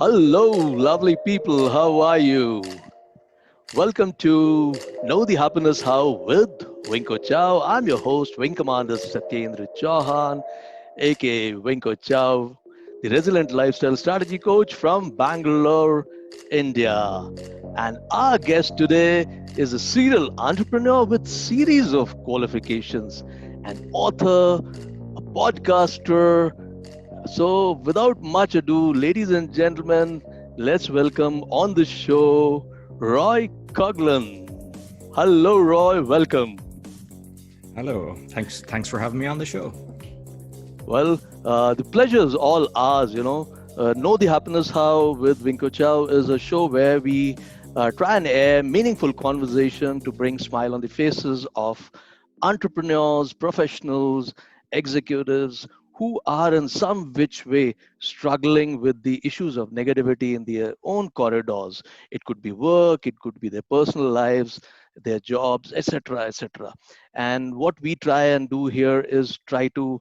Hello, lovely people. How are you? Welcome to Know the Happiness How with Winko Chow. I'm your host, Wing Commander Satyendra Chauhan, aka Winko Chow, the resilient lifestyle strategy coach from Bangalore, India. And our guest today is a serial entrepreneur with series of qualifications, an author, a podcaster, so, without much ado, ladies and gentlemen, let's welcome on the show Roy Coughlan. Hello, Roy. Welcome. Hello. Thanks for having me on the show. Well, the pleasure is all ours. Know the Happiness How with Vinko Chow is a show where we try and air meaningful conversation to bring smile on the faces of entrepreneurs, professionals, executives who are in some which way struggling with the issues of negativity in their own corridors. It could be work, it could be their personal lives, their jobs, etc., etc. And what we try and do here is try to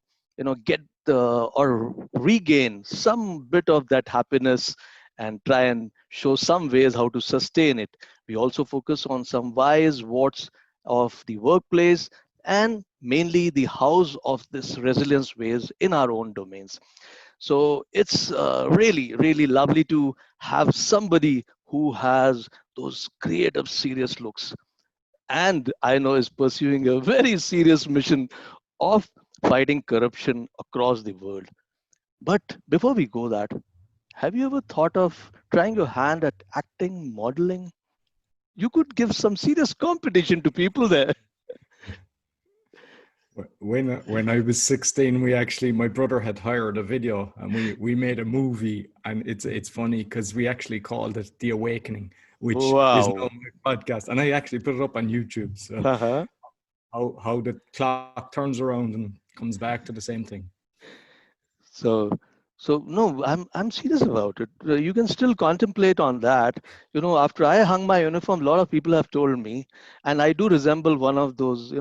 get or regain some bit of that happiness and try and show some ways how to sustain it. We also focus on some whys, what's of the workplace, and mainly the hows of this resilience ways in our own domains. So it's really, really lovely to have somebody who has those creative, serious looks and I know is pursuing a very serious mission of fighting corruption across the world. But before we go that, have you ever thought of trying your hand at acting, modeling? You could give some serious competition to people there. When I was 16, my brother had hired a video and we made a movie, and it's funny because we actually called it The Awakening, which is now Wow. my podcast, and I actually put it up on YouTube. So Uh-huh. how the clock turns around and comes back to the same thing. So, so no, I'm serious about it. You can still contemplate on that. After I hung my uniform, a lot of people have told me, and I do resemble one of those,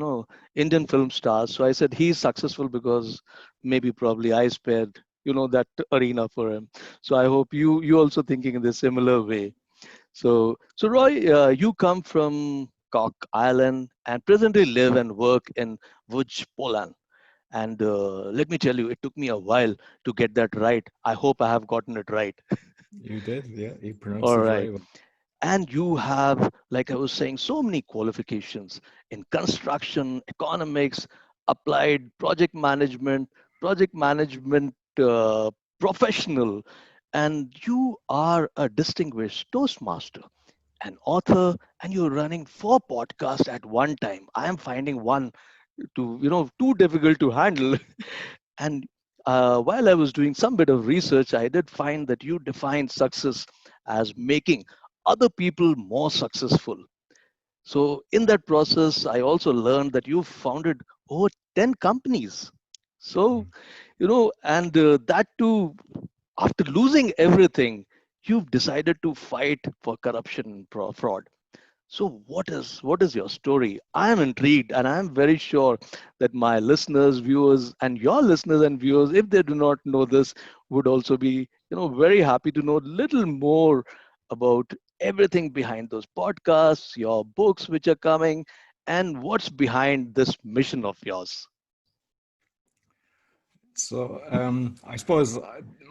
Indian film stars. So I said he's successful because maybe probably I spared, that arena for him. So I hope you also thinking in the similar way. So Roy, you come from Cork Ireland and presently live and work in Lodz, Poland. And let me tell you, it took me a while to get that right. I hope I have gotten it right. You did, yeah. You pronounced All it right. very well. And you have, like I was saying, so many qualifications in construction, economics, applied project management professional. And you are a distinguished Toastmaster, an author, and you're running 4 podcasts at one time. I am finding one too difficult to handle. And while I was doing some bit of research, I did find that you define success as making other people more successful. So, in that process, I also learned that you founded over 10 companies. So, and that too, after losing everything, you've decided to fight for corruption and fraud. So what is your story? I am intrigued, and I am very sure that my listeners, viewers, and your listeners and viewers, if they do not know this, would also be very happy to know a little more about everything behind those podcasts, your books which are coming, and what's behind this mission of yours. So I suppose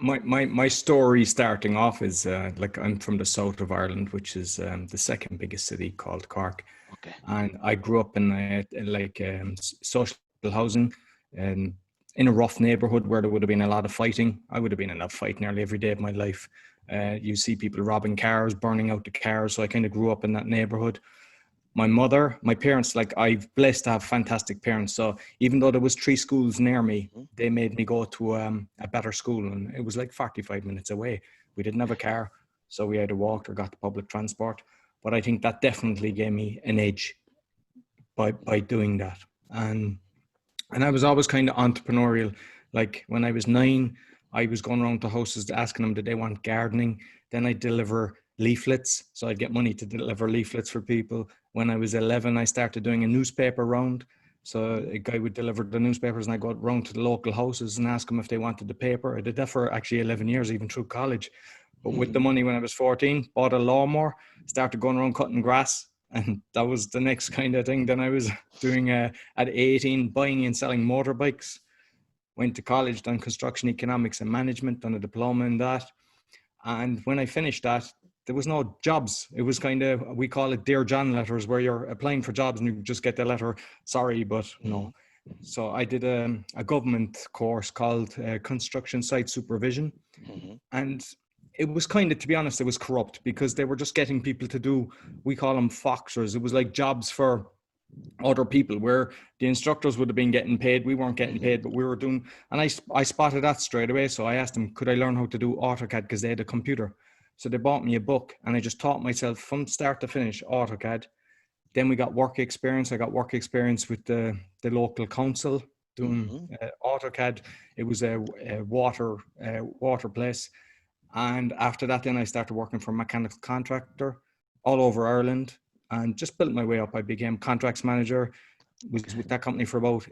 my story starting off is like I'm from the south of Ireland, which is the second biggest city called Cork, Okay. and I grew up in social housing and in a rough neighborhood where there would have been a lot of fighting. I would have been in a fight nearly every day of my life. You see people robbing cars, burning out the cars. So I kind of grew up in that neighborhood. My parents, like I'm blessed to have fantastic parents. So even though there was 3 schools near me, Mhm. they made me go to a better school, and it was like 45 minutes away. We didn't have a car, so we either walked or got the public transport. But I think that definitely gave me an edge by doing that. And I was always kind of entrepreneurial. Like when I was 9, I was going around to houses asking them did they want gardening. Then I'd deliver leaflets, so I'd get money to deliver leaflets for people. When I was 11, I started doing a newspaper round. So a guy would deliver the newspapers, and I go around to the local houses and ask them if they wanted the paper. I did that for actually 11 years, even through college. But with the money when I was 14, bought a lawnmower, started going around cutting grass. And that was the next kind of thing. Then I was doing, at 18, buying and selling motorbikes. Went to college, done construction economics and management, done a diploma in that. And when I finished that, there was no jobs. It was kind of, we call it Dear John letters, where you're applying for jobs and you just get the letter, sorry, but no. So I did a government course called Construction Site Supervision. And it was kind of, to be honest, it was corrupt because they were just getting people to do, we call them foxers. It was like jobs for other people where the instructors would have been getting paid. We weren't getting paid, but we were doing, and I spotted that straight away. So I asked them, could I learn how to do AutoCAD because they had a computer. So they bought me a book and I just taught myself from start to finish AutoCAD. Then we got work experience. I got work experience with the local council doing AutoCAD. It was a water place. And after that, then I started working for a mechanical contractor all over Ireland and just built my way up. I became contracts manager, was with that company for about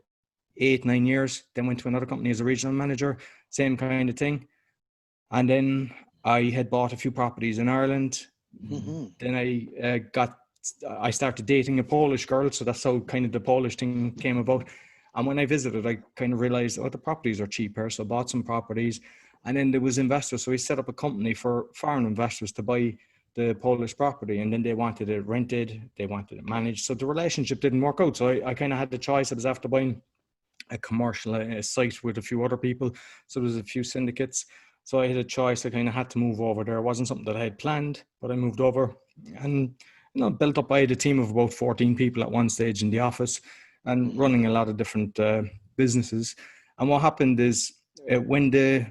8-9 years, then went to another company as a regional manager, same kind of thing. And then I had bought a few properties in Ireland. Then I started dating a Polish girl. So that's how kind of the Polish thing came about. And when I visited, I kind of realized, the properties are cheaper. So I bought some properties. And then there was investors. So we set up a company for foreign investors to buy the Polish property. And then they wanted it rented. They wanted it managed. So the relationship didn't work out. So I kind of had the choice. I was after buying a commercial site with a few other people. So there was a few syndicates. So I had a choice. I kind of had to move over there. It wasn't something that I had planned, but I moved over and built up. I had a team of about 14 people at one stage in the office and running a lot of different businesses. And what happened is when the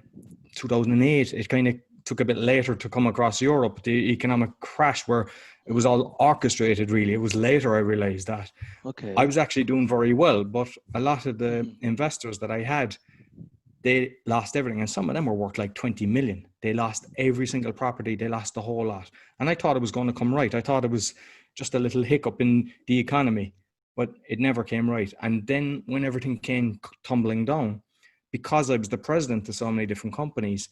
2008, it kind of took a bit later to come across Europe, the economic crash where it was all orchestrated really. It was later I realized that. Okay. I was actually doing very well, but a lot of the investors that I had, they lost everything. And some of them were worth like 20 million. They lost every single property. They lost the whole lot. And I thought it was going to come right. I thought it was just a little hiccup in the economy, but it never came right. And then when everything came tumbling down, because I was the president of so many different companies,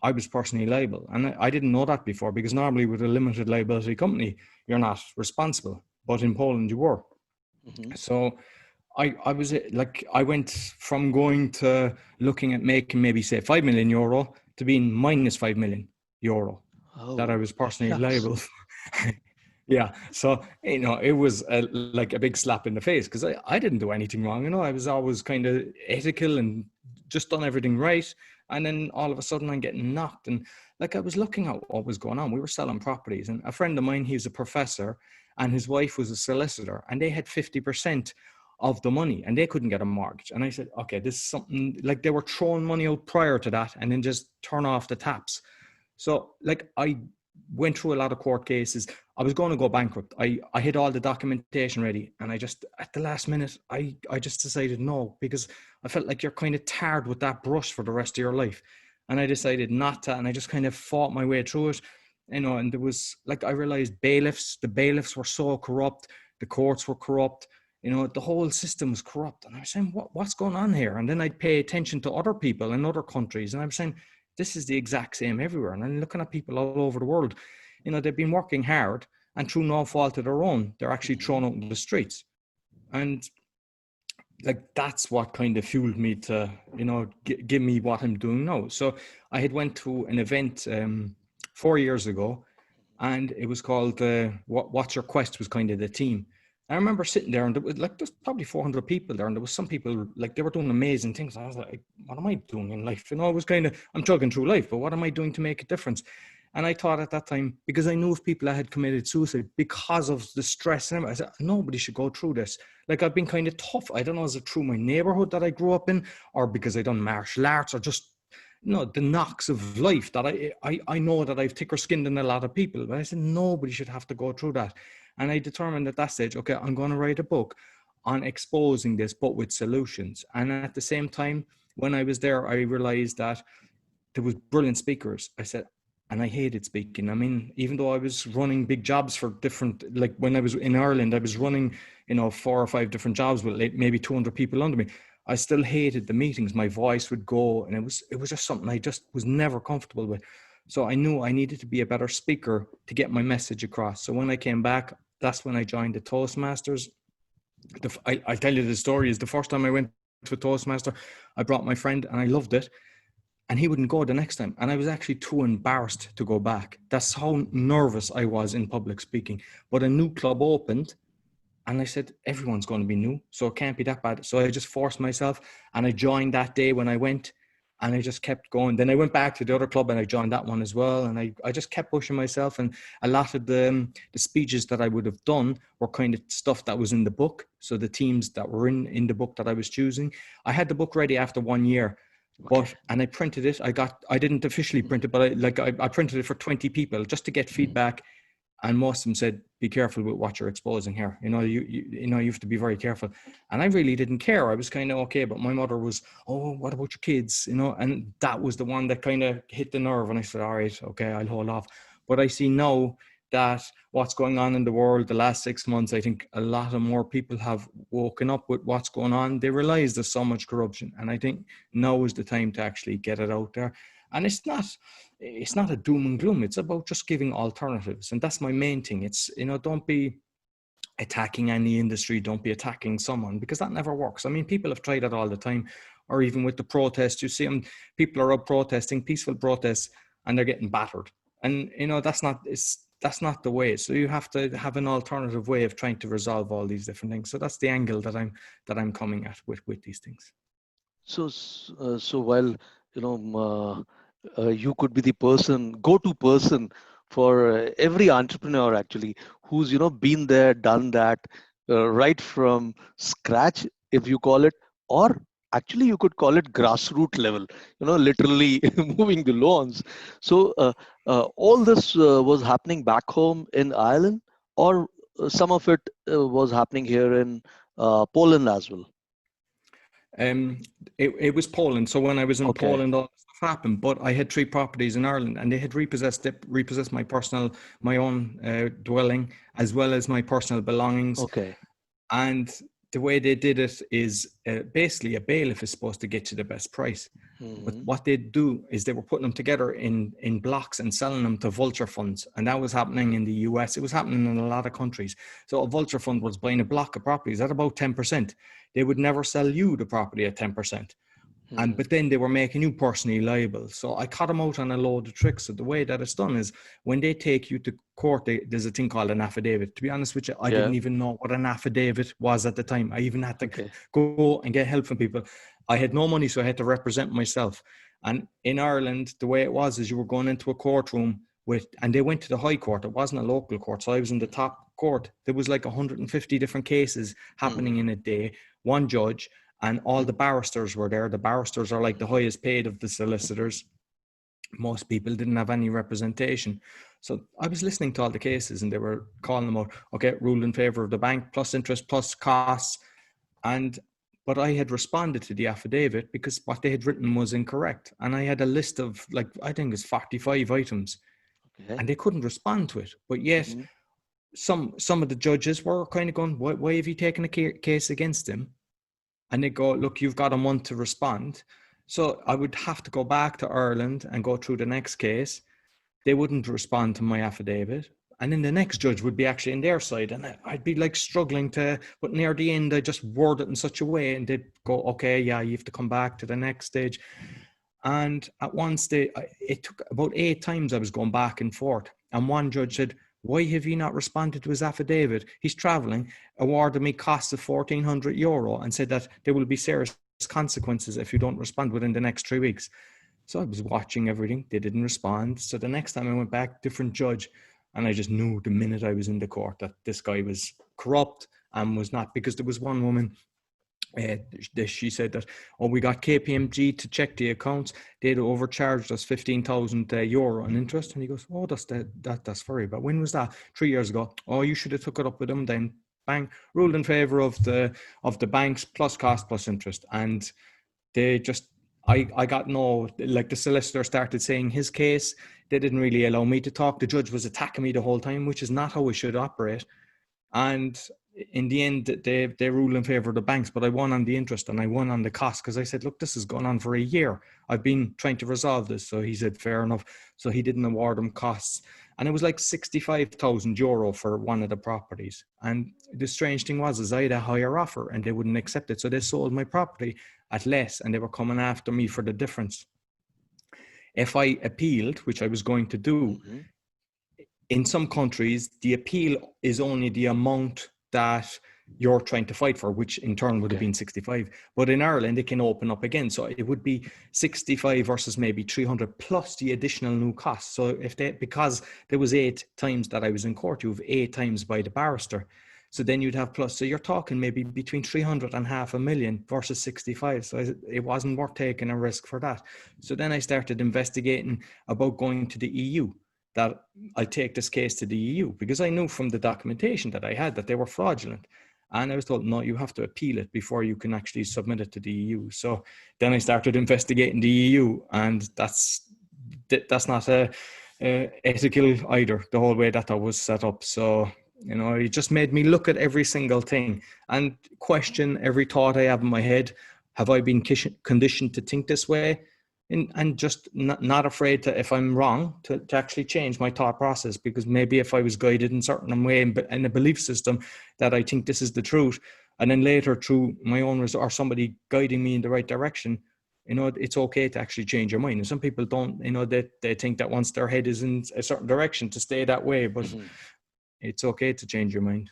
I was personally liable. And I didn't know that before, because normally with a limited liability company, you're not responsible. But in Poland, you were. So I was like, I went from going to looking at making maybe say 5 million euro to being minus 5 million euro that I was personally liable for. Yeah. So, it was like a big slap in the face because I didn't do anything wrong. I was always kind of ethical and just done everything right. And then all of a sudden I'm getting knocked. And like, I was looking at what was going on. We were selling properties, and a friend of mine, he was a professor and his wife was a solicitor, and they had 50% of the money and they couldn't get a mortgage. And I said, okay, this is something, like they were throwing money out prior to that and then just turn off the taps. So like I went through a lot of court cases. I was going to go bankrupt. I had all the documentation ready, and I just, at the last minute, I just decided no, because I felt like you're kind of tarred with that brush for the rest of your life. And I decided not to, and I just kind of fought my way through it, and there was, like, I realized the bailiffs were so corrupt, the courts were corrupt, the whole system was corrupt. And I was saying, what's going on here? And then I'd pay attention to other people in other countries, and I was saying, this is the exact same everywhere. And I'm looking at people all over the world, they've been working hard, and through no fault of their own, they're actually thrown out in the streets. And like, that's what kind of fueled me to, give me what I'm doing now. So I had went to an event 4 years ago, and it was called What's Your Quest, was kind of the theme. I remember sitting there, and there's probably 400 people there, and there was some people, like, they were doing amazing things. I was like, what am I doing in life? It was kind of, I'm chugging through life, but what am I doing to make a difference? And I thought at that time, because I knew of people that had committed suicide because of the stress, and I said, nobody should go through this. Like, I've been kind of tough. I don't know, is it through my neighborhood that I grew up in, or because I done martial arts, or just, the knocks of life that I know that I've thicker skin than a lot of people. But I said, nobody should have to go through that. And I determined at that stage, okay, I'm going to write a book on exposing this, but with solutions. And at the same time, when I was there, I realized that there was brilliant speakers. I said, and I hated speaking. I mean, even though I was running big jobs for different, like when I was in Ireland, I was running, 4 or 5 different jobs with maybe 200 people under me. I still hated the meetings. My voice would go, and it was just something I just was never comfortable with. So I knew I needed to be a better speaker to get my message across. So when I came back, that's when I joined the Toastmasters. I'll tell you the story. Is the first time I went to a Toastmaster, I brought my friend and I loved it. And he wouldn't go the next time. And I was actually too embarrassed to go back. That's how nervous I was in public speaking. But a new club opened and I said, everyone's going to be new, so it can't be that bad. So I just forced myself and I joined that day when I went, and I just kept going. Then I went back to the other club and I joined that one as well. And I just kept pushing myself. And a lot of the speeches that I would have done were kind of stuff that was in the book. So the teams that were in the book that I was choosing, I had the book ready after 1 year. Okay. And I printed it. I didn't officially print it, but I printed it for 20 people just to get feedback. And most of them said, be careful with what you're exposing here. You have to be very careful. And I really didn't care. I was kind of okay. But my mother was, oh, what about your kids? And that was the one that kind of hit the nerve. And I said, all right, okay, I'll hold off. But I see now that what's going on in the world the last 6 months, I think a lot of more people have woken up with what's going on. They realize there's so much corruption. And I think now is the time to actually get it out there. And it's not a doom and gloom. It's about just giving alternatives. And that's my main thing. It's, don't be attacking any industry. Don't be attacking someone, because that never works. I mean, people have tried it all the time, or even with the protests, you see them, people are out protesting, peaceful protests, and they're getting battered. And, that's not the way. So you have to have an alternative way of trying to resolve all these different things. So that's the angle that I'm coming at with these things. So while you could be the go-to person for every entrepreneur actually, who's been there, done that, right from scratch, if you call it, or actually you could call it grassroots level, literally moving the lawns. So all this was happening back home in Ireland, or some of it was happening here in Poland as well. It was Poland. So when I was in Okay. Poland, all this stuff happened. But I had 3 properties in Ireland, and they had repossessed my own dwelling, as well as my personal belongings. Okay. And the way they did it is basically a bailiff is supposed to get you the best price. But what they do is they were putting them together in blocks and selling them to vulture funds. And that was happening in the US. It was happening in a lot of countries. So a vulture fund was buying a block of properties at about 10%. They would never sell you the property at 10%. But then they were making you personally liable. So I caught them out on a load of tricks. So the way that it's done is when they take you to court, there's a thing called an affidavit. To be honest with you, I didn't even know what an affidavit was at the time. I even had to go and get help from people. I had no money, so I had to represent myself. And in Ireland, the way it was is you were going into a courtroom and they went to the high court. It wasn't a local court. So I was in the top court. There was like 150 different cases happening in a day, one judge. And all the barristers were there. The barristers are like the highest paid of the solicitors. Most people didn't have any representation. So I was listening to all the cases and they were calling them out, okay, ruled in favor of the bank, plus interest, plus costs. But I had responded to the affidavit because what they had written was incorrect. And I had a list of I think it's 45 items. Okay. And they couldn't respond to it. But yet some of the judges were kind of going, why have you taken a case against him? And they go, look, you've got a month to respond. So I would have to go back to Ireland and go through the next case. They wouldn't respond to my affidavit. And then the next judge would be actually in their side. And I'd be struggling but near the end, I just word it in such a way. And they'd go, okay, yeah, you have to come back to the next stage. And at one stage, it took about 8 times I was going back and forth. And one judge said, why have you not responded to his affidavit? He's traveling, awarded me costs of €1,400 and said that there will be serious consequences if you don't respond within the next 3 weeks. So I was watching everything. They didn't respond. So the next time I went back, different judge. And I just knew the minute I was in the court that this guy was corrupt and was not, because there was one woman, she said that, we got KPMG to check the accounts. They'd overcharged us €15,000 in interest. And he goes, that's very bad. When was that? 3 years ago. Oh, you should have took it up with them then. Bang, ruled in favor of the banks, plus cost, plus interest. And they just, I got the solicitor started saying his case. They didn't really allow me to talk. The judge was attacking me the whole time, which is not how we should operate. And in the end, they rule in favor of the banks, but I won on the interest and I won on the cost because I said, look, this has gone on for a year. I've been trying to resolve this. So he said, fair enough. So he didn't award them costs. And it was like €65,000 for one of the properties. And the strange thing was, is I had a higher offer and they wouldn't accept it. So they sold my property at less and they were coming after me for the difference. If I appealed, which I was going to do, in some countries, the appeal is only the amount that you're trying to fight for, which in turn would have been 65. But in Ireland, it can open up again. So it would be 65 versus maybe 300 plus the additional new costs. So because there was 8 times that I was in court, you have 8 times by the barrister. So then you'd have plus. So you're talking maybe between 300 and $500,000 versus 65. So it wasn't worth taking a risk for that. So then I started investigating about going to the EU, that I take this case to the EU, because I knew from the documentation that I had that they were fraudulent. And I was told, no, you have to appeal it before you can actually submit it to the EU. So then I started investigating the EU, and that's not ethical either, the whole way that was set up. So, it just made me look at every single thing and question every thought I have in my head. Have I been conditioned to think this way? And just not afraid to, if I'm wrong, to actually change my thought process, because maybe if I was guided in a certain way in a belief system that I think this is the truth, and then later through my own or somebody guiding me in the right direction, it's okay to actually change your mind. And some people don't, they think that once their head is in a certain direction to stay that way, but it's okay to change your mind.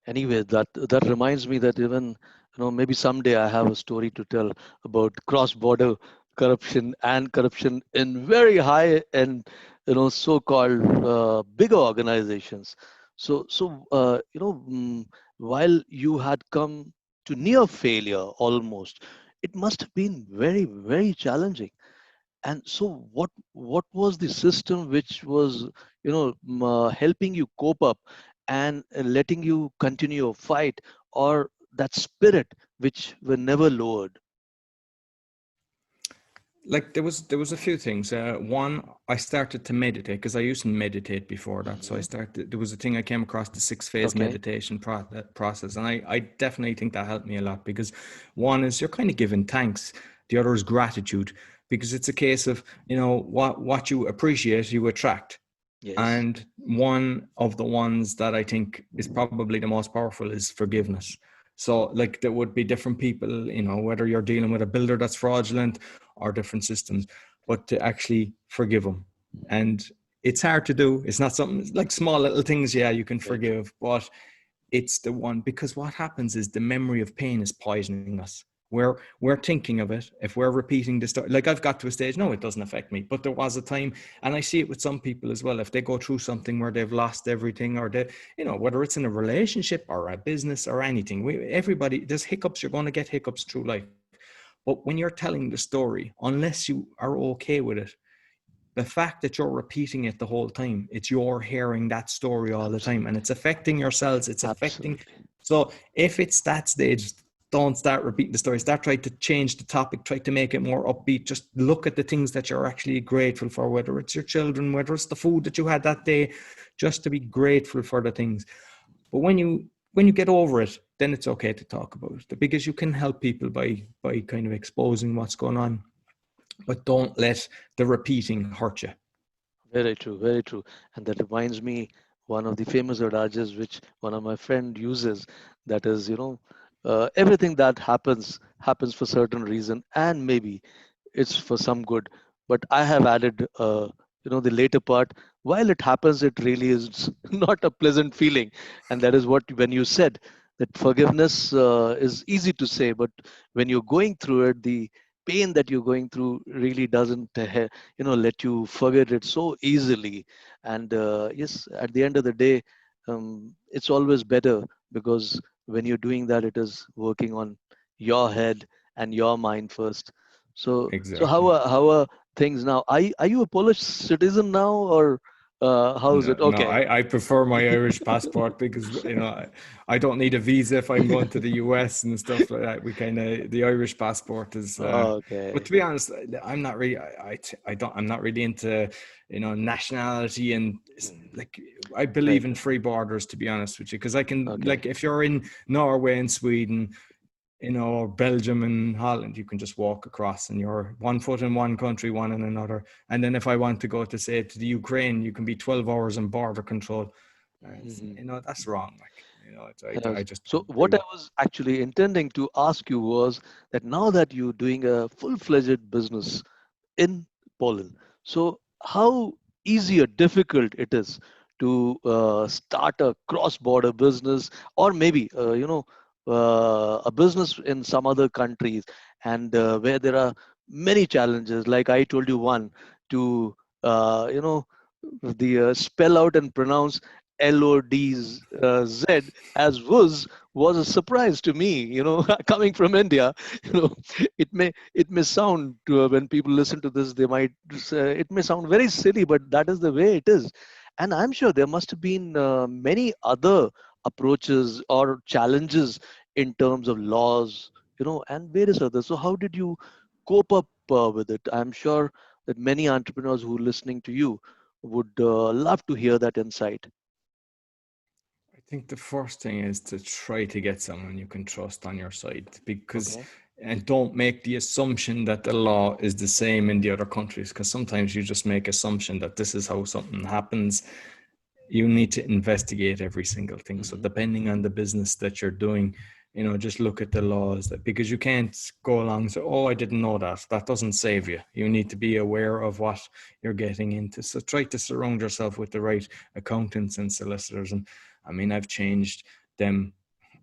Anyway, that reminds me that even, maybe someday I have a story to tell about cross-border corruption and corruption in very high and, so-called bigger organizations. So while you had come to near failure almost, it must have been very, very challenging. And so what was the system which was helping you cope up and letting you continue your fight, or that spirit which were never lowered? Like there was a few things. One, I started to meditate because I used to meditate before that. So there was a thing I came across, the 6-phase meditation process. And I definitely think that helped me a lot, because one is you're kind of giving thanks. The other is gratitude, because it's a case of, what you appreciate, you attract. Yes. And one of the ones that I think is probably the most powerful is forgiveness. So like there would be different people, whether you're dealing with a builder that's fraudulent or different systems, but to actually forgive them. And it's hard to do. It's not something like small little things. Yeah, you can forgive, but it's the one, because what happens is the memory of pain is poisoning us. We're thinking of it. If we're repeating the story, like I've got to a stage, no, it doesn't affect me. But there was a time, and I see it with some people as well, if they go through something where they've lost everything, or they, whether it's in a relationship or a business or anything, everybody, there's hiccups. You're going to get hiccups through life. But when you're telling the story, unless you are okay with it, the fact that you're repeating it the whole time, you're hearing that story all the time, and it's affecting your cells. It's affecting. So if it's that stage, don't start repeating the story. Start trying to change the topic, try to make it more upbeat. Just look at the things that you're actually grateful for, whether it's your children, whether it's the food that you had that day, just to be grateful for the things. But when you get over it, then it's okay to talk about it, because you can help people by kind of exposing what's going on. But don't let the repeating hurt you. Very true, very true. And that reminds me one of the famous adages which one of my friend uses, that is, everything that happens for certain reason, and maybe it's for some good. But I have added, the later part. While it happens, it really is not a pleasant feeling, and that is what when you said that forgiveness is easy to say, but when you're going through it, the pain that you're going through really doesn't, let you forget it so easily. And yes, at the end of the day, it's always better, because when you're doing that, it is working on your head and your mind first. So Exactly. how are things now? Are you a Polish citizen now, or How's No, it? no, Okay. I prefer my Irish passport because I don't need a visa if I'm going to the US and stuff like that. We kind of the Irish passport is. But Okay. to be honest, I'm not really. I don't. I'm not really into nationality and like I Right. believe in free borders. To be honest with you, because I can Okay. like if you're in Norway and Sweden, or Belgium and Holland, you can just walk across and you're 1 foot in one country, one in another. And then if I want to go to say to the Ukraine, you can be 12 hours in border control. Mhm. That's wrong. Like, I Yes. just So don't agree what I with. was actually intending to ask you was that now that you're doing a full-fledged business in Poland, so how easy or difficult it is to start a cross-border business, or maybe a business in some other countries, and where there are many challenges. Like I told you, one to uh, you know the spell out and pronounce LODZ as was a surprise to me. Coming from India, you know, it may sound when people listen to this, they might say, it may sound very silly, but that is the way it is. And I'm sure there must have been many other approaches or challenges in terms of laws, and various others. So how did you cope up with it? I'm sure that many entrepreneurs who are listening to you would love to hear that insight. I think the first thing is to try to get someone you can trust on your side because, Okay. and don't make the assumption that the law is the same in the other countries because sometimes you just make assumption that this is how something happens. You need to investigate every single thing. So Hmm. depending on the business that you're doing, just look at the laws because you can't go along and say, oh, I didn't know that. That doesn't save you. You need to be aware of what you're getting into. So try to surround yourself with the right accountants and solicitors. And I mean, I've changed them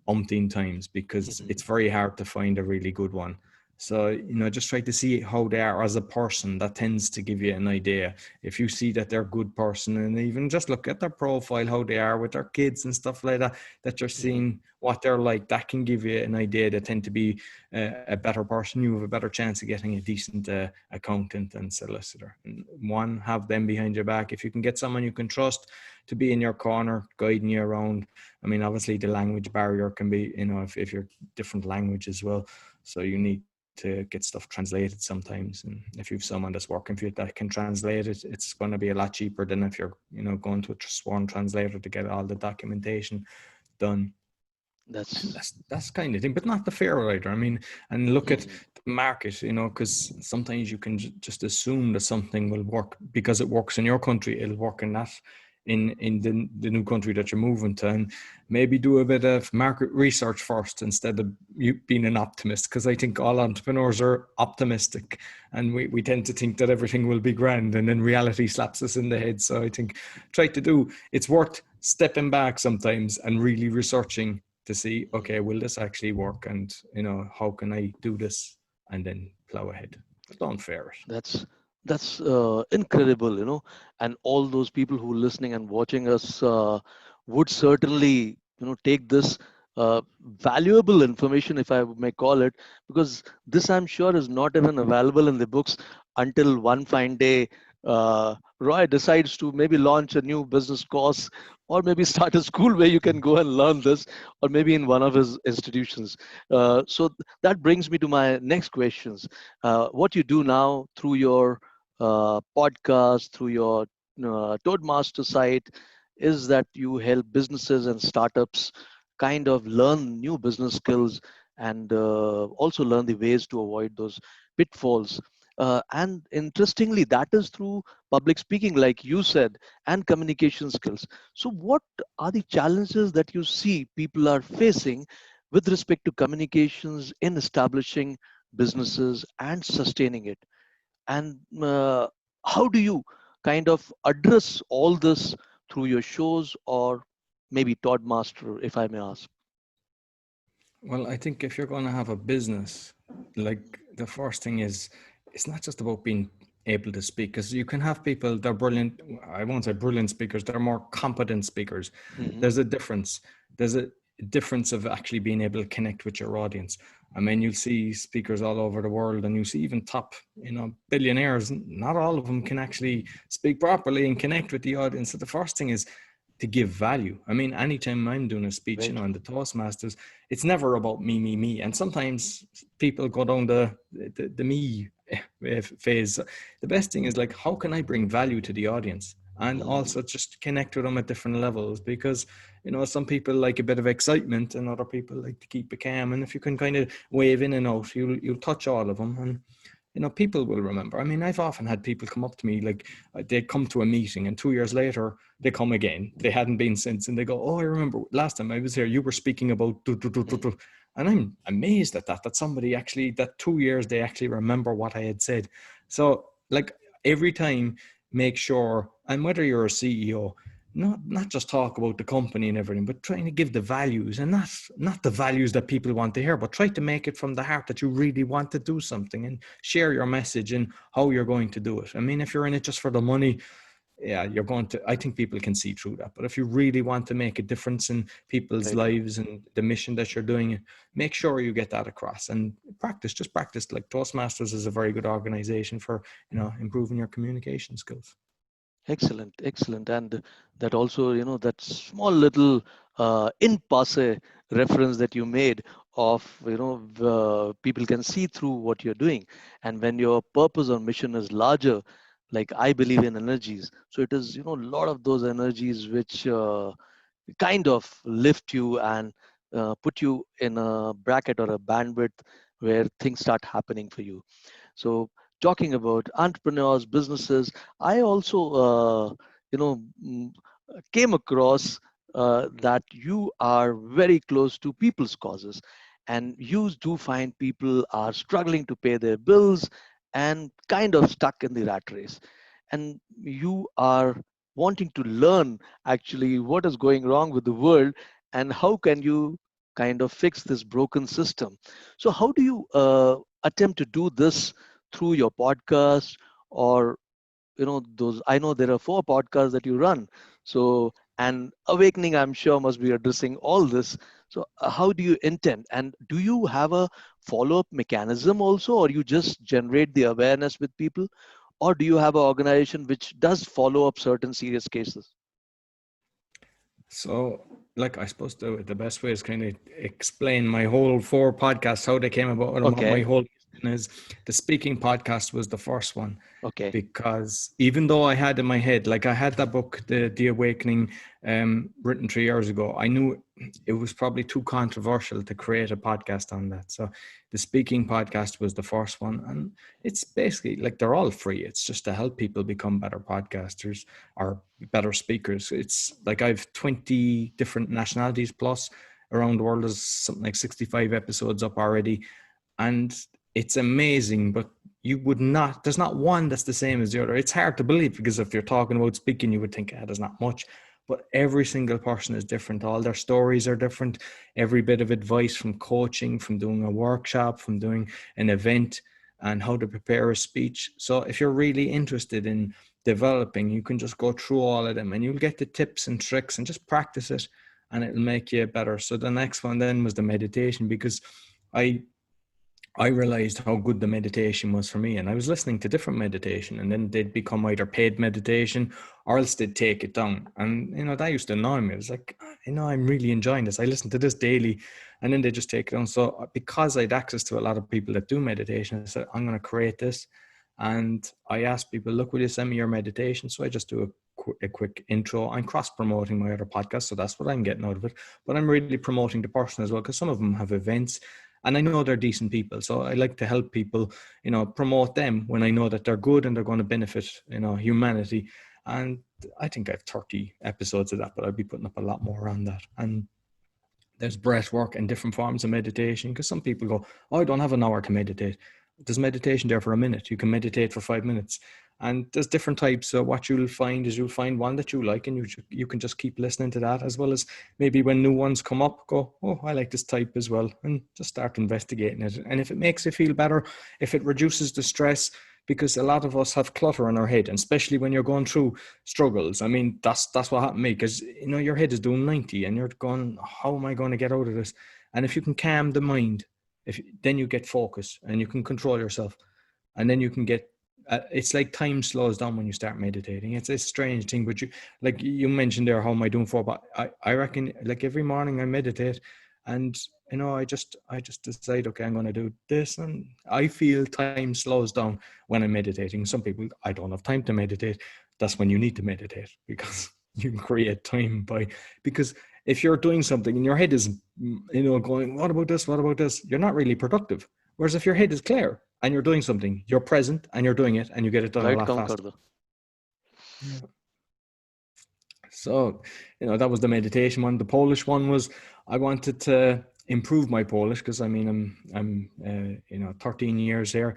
umpteen times because Hmm. it's very hard to find a really good one. So, just try to see how they are as a person. That tends to give you an idea. If you see that they're a good person and even just look at their profile, how they are with their kids and stuff like that, that you're Hmm. seeing what they're like, that can give you an idea. They tend to be a better person. You have a better chance of getting a decent accountant and solicitor. And one, have them behind your back. If you can get someone you can trust to be in your corner, guiding you around. I mean, obviously the language barrier can be, if you're different language as well. So you need to get stuff translated sometimes. And if you've someone that's working for you that can translate it, it's going to be a lot cheaper than if you're, going to a sworn translator to get all the documentation done. And That's. that's kind of thing, but not the fair writer. I mean, and look at Mhm. the market, because sometimes you can just assume that something will work because it works in your country. It'll work in that in the new country that you're moving to, and maybe do a bit of market research first instead of you being an optimist. Because I think all entrepreneurs are optimistic, and we tend to think that everything will be grand, and then reality slaps us in the head. So I think try to do. It's worth stepping back sometimes and really researching to see, okay, will this actually work? And, how can I do this? And then plow ahead. But don't fear it. That's incredible, and all those people who are listening and watching us would certainly, take this valuable information, if I may call it, because this, I'm sure, is not even available in the books until one fine day Roy decides to maybe launch a new business course, or maybe start a school where you can go and learn this, or maybe in one of his institutions. So that brings me to my next questions. What you do now through your podcast, through your Toadmaster site, is that you help businesses and startups kind of learn new business skills, and also learn the ways to avoid those pitfalls. And interestingly, that is through public speaking, like you said, and communication skills. So, what are the challenges that you see people are facing with respect to communications in establishing businesses and sustaining it? And how do you kind of address all this through your shows, or maybe Todd Master, if I may ask? Well, I think if you're going to have a business, like the first thing is, it's not just about being able to speak, because you can have people, they're brilliant. I won't say brilliant speakers, they're more competent speakers. Hmm. There's a difference. There's a difference of actually being able to connect with your audience. I mean, you'll see speakers all over the world, and you see even top, billionaires. Not all of them can actually speak properly and connect with the audience. So the first thing is to give value. I mean, anytime I'm doing a speech, Right. in the Toastmasters, it's never about me, me, me. And sometimes people go down the me phase. The best thing is like, how can I bring value to the audience? And Mm, also just connect with them at different levels, because some people like a bit of excitement and other people like to keep it calm. And if you can kind of wave in and out, you'll touch all of them, and people will remember. I mean, I've often had people come up to me, like they'd come to a meeting and 2 years later they come again. They hadn't been since, and they go, "Oh, I remember last time I was here, you were speaking about do, do, do, do, mm, do." And I'm amazed at that somebody actually, that 2 years, they actually remember what I had said. So like every time, make sure, and whether you're a CEO, not just talk about the company and everything, but trying to give the values, and not the values that people want to hear, but try to make it from the heart that you really want to do something, and share your message and how you're going to do it. I mean, if you're in it just for the money, yeah, I think people can see through that. But if you really want to make a difference in people's right. lives and the mission that you're doing, make sure you get that across, and just practice. Like Toastmasters is a very good organization for, improving your communication skills. Excellent, excellent. And that also, that small little in passe reference that you made of, people can see through what you're doing. And when your purpose or mission is larger, like I believe in energies. So it is, a lot of those energies which kind of lift you and put you in a bracket or a bandwidth where things start happening for you. So talking about entrepreneurs, businesses, I also, came across that you are very close to people's causes, and you do find people are struggling to pay their bills and kind of stuck in the rat race, and you are wanting to learn actually what is going wrong with the world and how can you kind of fix this broken system. So how do you attempt to do this through your podcast, or those, I know there are 4 podcasts that you run, so, and awakening I'm sure must be addressing all this. So how do you intend, and do you have a follow-up mechanism also, or you just generate the awareness with people, or do you have an organization which does follow up certain serious cases? So, like, I suppose the best way is kind of explain my whole 4 podcasts, how they came about, and what my Okay. whole mission is. The speaking podcast was the first one, Okay. because even though I had in my head, like I had that book, the Awakening, written 3 years ago, I knew it was probably too controversial to create a podcast on that. So the speaking podcast was the first one, and it's basically like they're all free. It's just to help people become better podcasters or better speakers. It's like I've 20 different nationalities plus around the world. There's something like 65 episodes up already, and it's amazing. But you would not, there's not one that's the same as the other. It's hard to believe, because if you're talking about speaking, you would think, there's not much. But every single person is different. All their stories are different. Every bit of advice, from coaching, from doing a workshop, from doing an event, and how to prepare a speech. So if you're really interested in developing, you can just go through all of them, and you'll get the tips and tricks, and just practice it, and it'll make you better. So the next one then was the meditation, because I I realized how good the meditation was for me. And I was listening to different meditation, and then they'd become either paid meditation or else they'd take it down. And, that used to annoy me. I was like, I'm really enjoying this. I listen to this daily, and then they just take it down. So because I'd access to a lot of people that do meditation, I said, I'm going to create this. And I asked people, look, will you send me your meditation? So I just do a quick intro. I'm cross promoting my other podcast. So that's what I'm getting out of it. But I'm really promoting the person as well, because some of them have events, and I know they're decent people. So I like to help people, promote them when I know that they're good and they're going to benefit, humanity. And I think I have 30 episodes of that, but I'll be putting up a lot more on that. And there's breath work and different forms of meditation, because some people go, oh, I don't have an hour to meditate. There's meditation there for a minute. You can meditate for 5 minutes. And there's different types. So what you'll find is you'll find one that you like, and you can just keep listening to that, as well as maybe when new ones come up, go, oh, I like this type as well, and just start investigating it. And if it makes you feel better, if it reduces the stress, because a lot of us have clutter in our head, and especially when you're going through struggles. I mean, that's what happened to me, because your head is doing 90 and you're going, how am I going to get out of this? And if you can calm the mind Then you get focus and you can control yourself, and then you can get. It's like time slows down when you start meditating. It's a strange thing, but like you mentioned there, how am I doing for? But I reckon like every morning I meditate, and I just decide, okay, I'm going to do this, and I feel time slows down when I'm meditating. Some people, I don't have time to meditate. That's when you need to meditate, because you can create time because if you're doing something and your head is going, what about this, what about this, you're not really productive. Whereas if your head is clear and you're doing something, you're present and you're doing it, and you get it done a Right, lot काम faster. कर दो. Yeah. So, that was the meditation one. The Polish one was, I wanted to improve my Polish, because I mean, I'm 13 years here.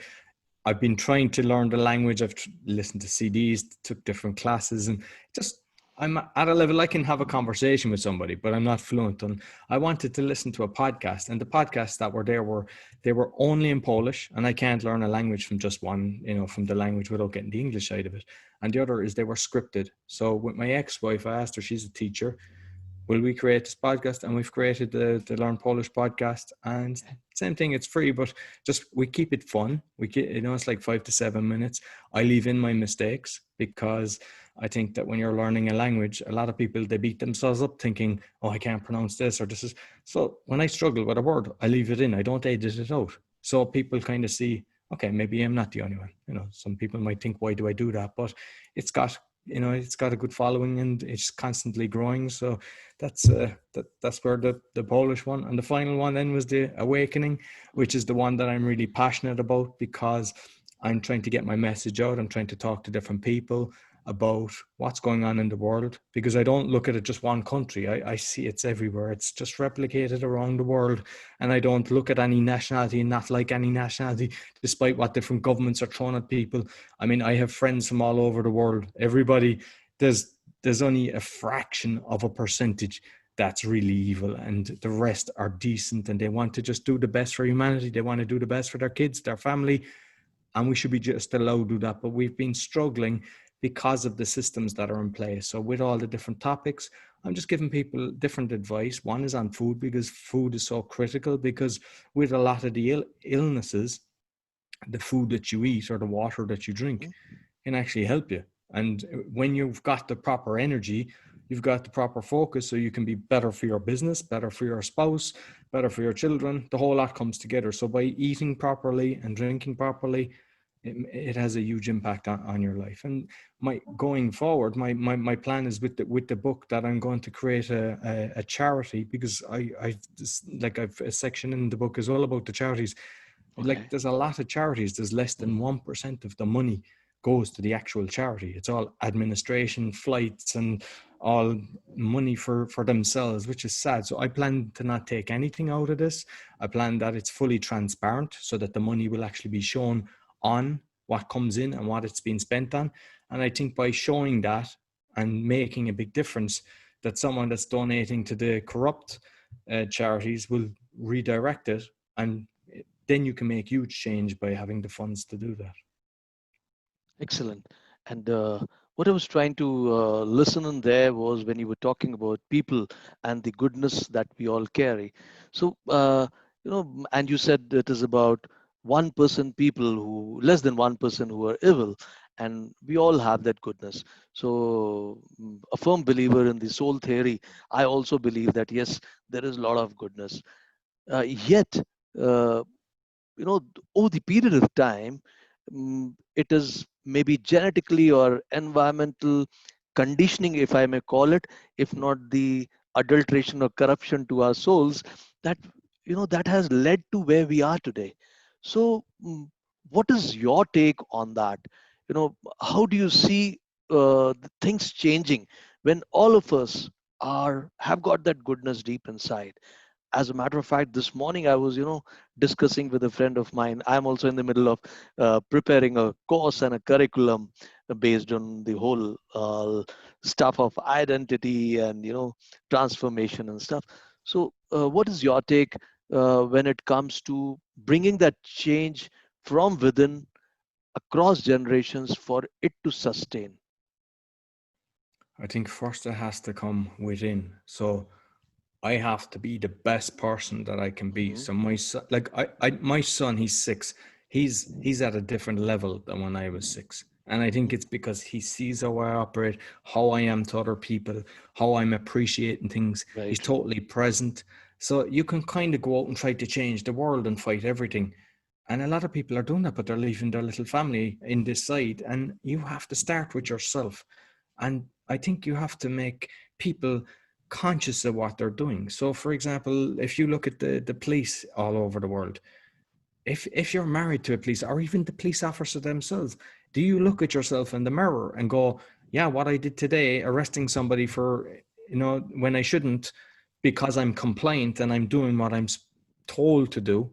I've been trying to learn the language. I've listened to CDs, took different classes, and just I'm at a level I can have a conversation with somebody, but I'm not fluent. And I wanted to listen to a podcast, and the podcasts that were there were only in Polish, and I can't learn a language from just one, from the language without getting the English side of it. And the other is they were scripted. So with my ex-wife, I asked her, she's a teacher, will we create this podcast? And we've created the Learn Polish podcast. And same thing, it's free, but just we keep it fun. We keep, it's like 5 to 7 minutes. I leave in my mistakes, because I think that when you're learning a language, a lot of people, they beat themselves up thinking, oh, I can't pronounce this or this is. So when I struggle with a word, I leave it in. I don't edit it out. So people kind of see, okay, maybe I'm not the only one. Some people might think, why do I do that? But it's got a good following, and it's constantly growing. So that's where the Polish one, and the final one then was the Awakening, which is the one that I'm really passionate about, because I'm trying to get my message out. I'm trying to talk to different people about what's going on in the world, because I don't look at it just one country. I see it's everywhere. It's just replicated around the world, and I don't look at any nationality and not like any nationality, despite what different governments are throwing at people. I mean, I have friends from all over the world. Everybody, there's only a fraction of a percentage that's really evil, and the rest are decent, and they want to just do the best for humanity. They want to do the best for their kids, their family, and we should be just allowed to do that. But we've been struggling because of the systems that are in place. So with all the different topics, I'm just giving people different advice. One is on food, because food is so critical, because with a lot of the illnesses, the food that you eat or the water that you drink can actually help you. And when you've got the proper energy, you've got the proper focus, so you can be better for your business, better for your spouse, better for your children. The whole lot comes together. So by eating properly and drinking properly, it has a huge impact on your life. And going forward, my plan is with the book that I'm going to create a charity, because I've a section in the book is all about the charities. Okay. Like, there's a lot of charities. There's less than 1% of the money goes to the actual charity. It's all administration, flights, and all money for themselves, which is sad. So I plan to not take anything out of this. I plan that it's fully transparent, so that the money will actually be shown on what comes in and what it's been spent on. And I think by showing that and making a big difference, that someone that's donating to the corrupt charities will redirect it, and then you can make huge change by having the funds to do that. Excellent. And what I was trying to listen in there was when you were talking about people and the goodness that we all carry. So, and you said it is about 1% people who, less than 1% who are evil, and we all have that goodness. So, a firm believer in the soul theory, I also believe that yes, there is a lot of goodness. Yet, uh, over the period of time, it is maybe genetically or environmental conditioning, if I may call it, if not the adulteration or corruption to our souls, that that has led to where we are today. So what is your take on that? How do you see the things changing when all of us have got that goodness deep inside? As a matter of fact, this morning I was discussing with a friend of mine. I'm also in the middle of preparing a course and a curriculum based on the whole stuff of identity and transformation and stuff. So what is your take when it comes to bringing that change from within across generations for it to sustain? I think first it has to come within. So I have to be the best person that I can be. Hmm. So my son, like my son, he's 6. He's at a different level than when I was 6, and I think Hmm. it's because he sees how I operate, how I am to other people, how I'm appreciating things. Very He's true. totally present. So you can kind of go out and try to change the world and fight everything. And a lot of people are doing that, but they're leaving their little family in this side. And you have to start with yourself. And I think you have to make people conscious of what they're doing. So, for example, if you look at the police all over the world, if you're married to a police or even the police officer themselves, do you look at yourself in the mirror and go, yeah, what I did today, arresting somebody for, when I shouldn't, because I'm compliant and I'm doing what I'm told to do.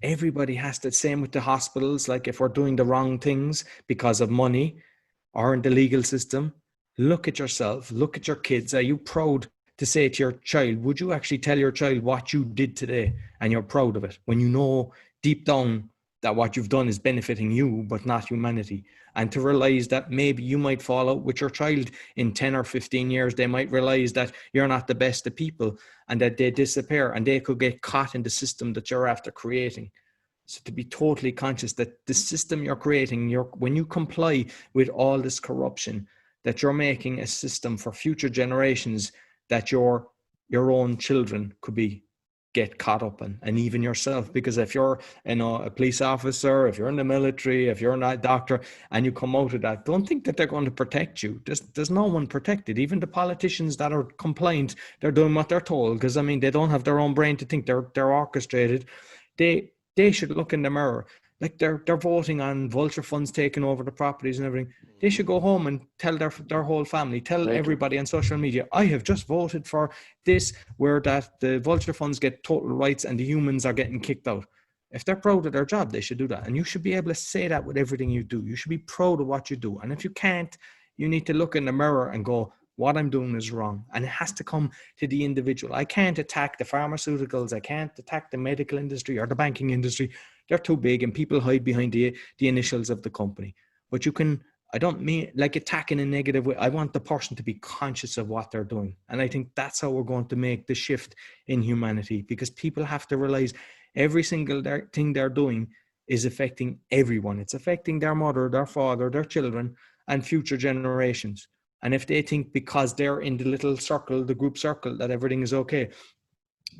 Everybody has to, same with the hospitals. Like if we're doing the wrong things because of money or in the legal system, look at yourself, look at your kids. Are you proud to say to your child, would you actually tell your child what you did today and you're proud of it when you know deep down that what you've done is benefiting you but not humanity? And to realize that maybe you might fall out with your child in 10 or 15 years. They might realize that you're not the best of people and that they disappear and they could get caught in the system that you're after creating. So to be totally conscious that the system you're creating, when you comply with all this corruption, that you're making a system for future generations that your own children could be get caught up in, and even yourself. Because if you're a police officer, if you're in the military, if you're not a doctor, and you come out of that, don't think that they're going to protect you. There's no one protected. Even the politicians that are compliant, they're doing what they're told, because I mean they don't have their own brain to think. They're orchestrated. They should look in the mirror. Like they're voting on vulture funds taking over the properties and everything. They Hmm. should go home and tell their whole family, tell Very true. everybody on social media, I have just voted for this, where that the vulture funds get total rights and the humans are getting kicked out. If they're proud of their job, they should do that. And you should be able to say that with everything you do. You should be proud of what you do. And if you can't, you need to look in the mirror and go, what I'm doing is wrong. And it has to come to the individual. I can't attack the pharmaceuticals. I can't attack the medical industry or the banking industry. They're too big and people hide behind the initials of the company. But you can, I don't mean like attacking in a negative way. I want the person to be conscious of what they're doing. And I think that's how we're going to make the shift in humanity, because people have to realize every single thing they're doing is affecting everyone. It's affecting their mother, their father, their children, and future generations. And if they think because they're in the little circle, the group circle, that everything is okay,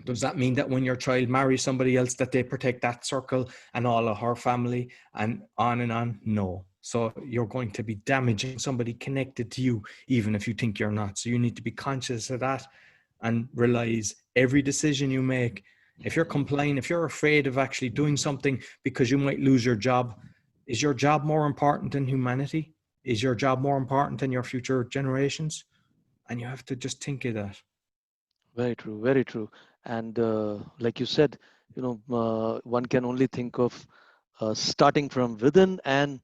does that mean that when your child marries somebody else that they protect that circle and all of her family and on and on? No. So you're going to be damaging somebody connected to you, even if you think you're not. So you need to be conscious of that and realize every decision you make, if you're Hmm. complying, if you're afraid of actually doing something because you might lose your job, is your job more important than humanity? Is your job more important than your future generations? And you have to just think of that. Very true. Very true. And like you said, one can only think of starting from within and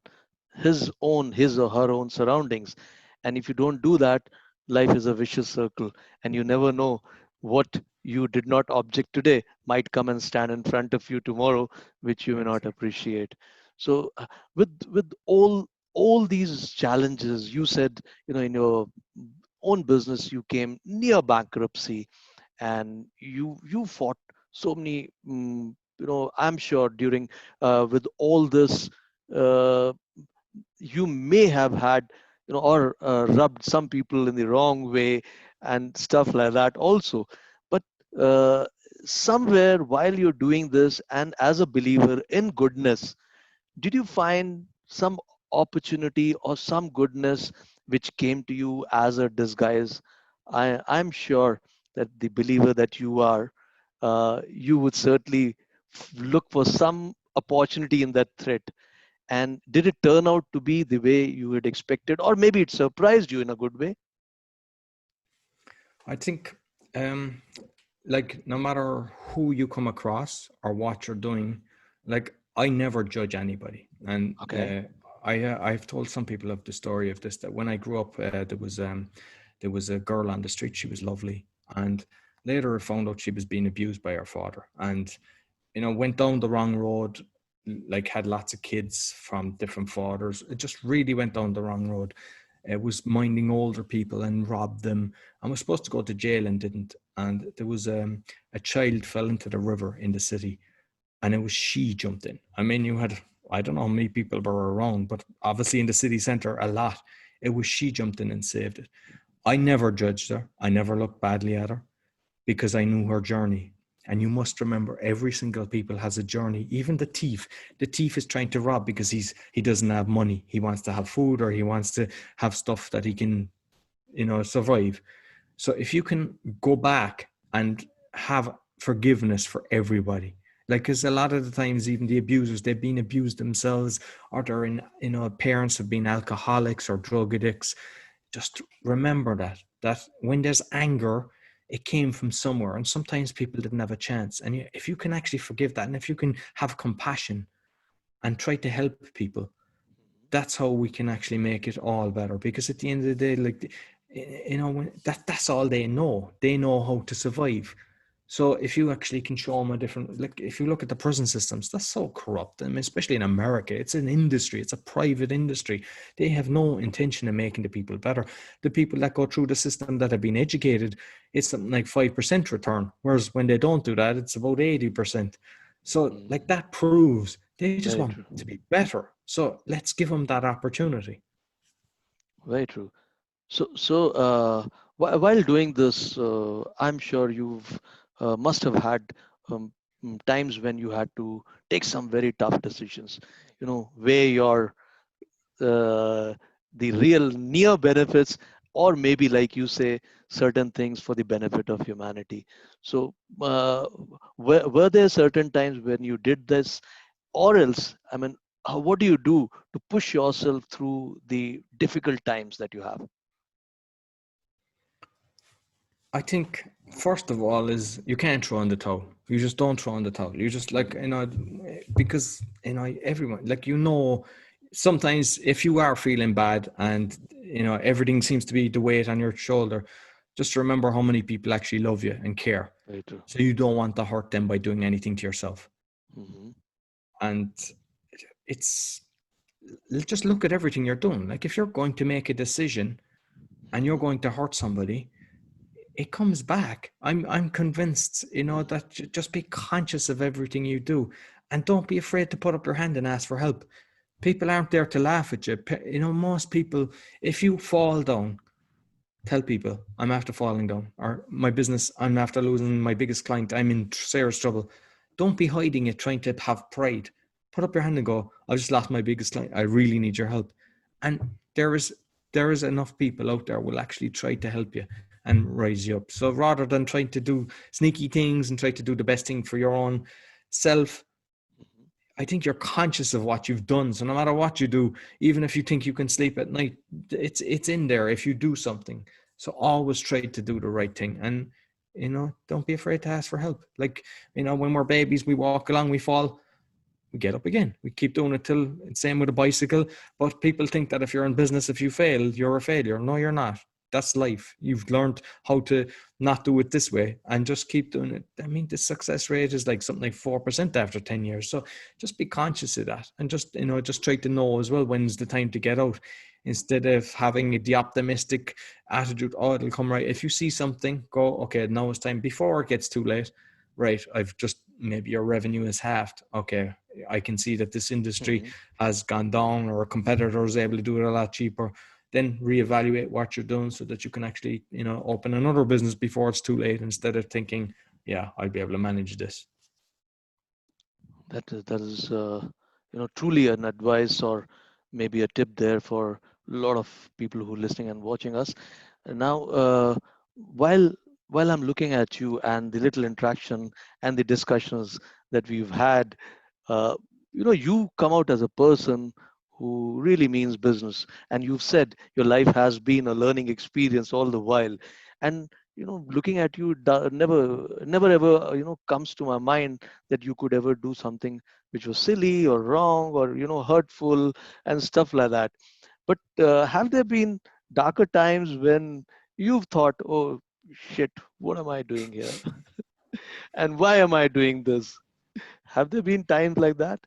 his or her own surroundings. And if you don't do that, life is a vicious circle, and you never know what you did not object today might come and stand in front of you tomorrow, which you may not Exactly. appreciate. So, with all these challenges, you said, in your own business, you came near bankruptcy, and you fought so many. I'm sure during with all this. Uh, you may have had or rubbed some people in the wrong way and stuff like that also, but uh, somewhere while you're doing this and as a believer in goodness, did you find some opportunity or some goodness which came to you as a disguise? I'm sure that the believer that you are, you would certainly look for some opportunity in that threat. And did it turn out to be the way you had expected, or maybe it surprised you in a good way? I think, um, like, no matter who you come across or what you're doing, like, I never judge anybody. And Okay. I've told some people of the story of this, that when I grew up, there was a girl on the street. She was lovely, and later I found out she was being abused by her father, and went down the wrong road. Like, had lots of kids from different fathers. It just really went down the wrong road. was minding older people and robbed them, and was supposed to go to jail and didn't. And there was a child fell into the river in the city, and it was she jumped in. I mean, you had, I don't know how many people were around, but obviously in the city centre, a lot. It was she jumped in and saved it. I never judged her. I never looked badly at her because I knew her journey. And you must remember, every single people has a journey. Even the thief. The thief is trying to rob because he doesn't have money. He wants to have food, or he wants to have stuff that he can, survive. So if you can go back and have forgiveness for everybody, like, because a lot of the times, even the abusers, they've been abused themselves, or they're in, parents have been alcoholics or drug addicts. Just remember that when there's anger, it came from somewhere, and sometimes people didn't have a chance. And if you can actually forgive that, and if you can have compassion and try to help people, that's how we can actually make it all better. Because at the end of the day, like, when that's all they know. They know how to survive. So if you actually can show them a different, like, if you look at the prison systems, that's so corrupt. I mean, especially in America, it's an industry, it's a private industry. They have no intention of making the people better. The people that go through the system that have been educated, it's something like 5% return. Whereas when they don't do that, it's about 80%. So like, that proves they just Very want true. to be better. So let's give them that opportunity. Very true. While doing this, I'm sure you've must have had times when you had to take some very tough decisions. Weigh your the real near benefits, or maybe, like you say, certain things for the benefit of humanity. So, were there certain times when you did this, or else, I mean, what do you do to push yourself through the difficult times that you have? I think first of all is, you can't throw in the towel. You just don't throw in the towel. You just, like, because everyone, like, sometimes if you are feeling bad and everything seems to be the weight on your shoulder, just remember how many people actually love you and care. Very true. So you don't want to hurt them by doing anything to yourself. Hmm. And it's, just look at everything you're doing. Like, if you're going to make a decision and you're Hmm. going to hurt somebody, it comes back. I'm convinced, that just be conscious of everything you do, and don't be afraid to put up your hand and ask for help. People aren't there to laugh at you. Most people, if you fall down, tell people, I'm after falling down, or my business, I'm after losing my biggest client, I'm in serious trouble. Don't be hiding it, trying to have pride. Put up your hand and go, I've just lost my biggest client, I really need your help. And there is enough people out there will actually try to help you and rise you up. So rather than trying to do sneaky things and try to do the best thing for your own self, I think you're conscious of what you've done. So no matter what you do, even if you think you can sleep at night, it's in there if you do something. So always try to do the right thing. And, don't be afraid to ask for help. Like, when we're babies, we walk along, we fall, we get up again. We keep doing it till, same with a bicycle. But people think that if you're in business, if you fail, you're a failure. No, you're not. That's life. You've learned how to not do it this way and just keep doing it. I mean, the success rate is like something like 4% after 10 years. So just be conscious of that, and just try to know as well when's the time to get out, instead of having the optimistic attitude. Oh, it'll come right. If you see something, go, okay, now it's time, before it gets too late. Right, I've just, maybe your revenue is halved. Okay, I can see that this industry Hmm. has gone down, or a competitor is able to do it a lot cheaper. Then reevaluate what you're doing so that you can actually, open another business before it's too late, instead of thinking, yeah, I'll be able to manage this. That is truly an advice, or maybe a tip there for a lot of people who are listening and watching us. And now, while while I'm looking at you and the little interaction and the discussions that we've had, uh, you come out as a person who really means business, and you've said your life has been a learning experience all the while. And looking at you, never ever comes to my mind that you could ever do something which was silly or wrong or hurtful and stuff like that. But have there been darker times when you've thought, oh shit, what am I doing here? And why am I doing this? Have there been times like that?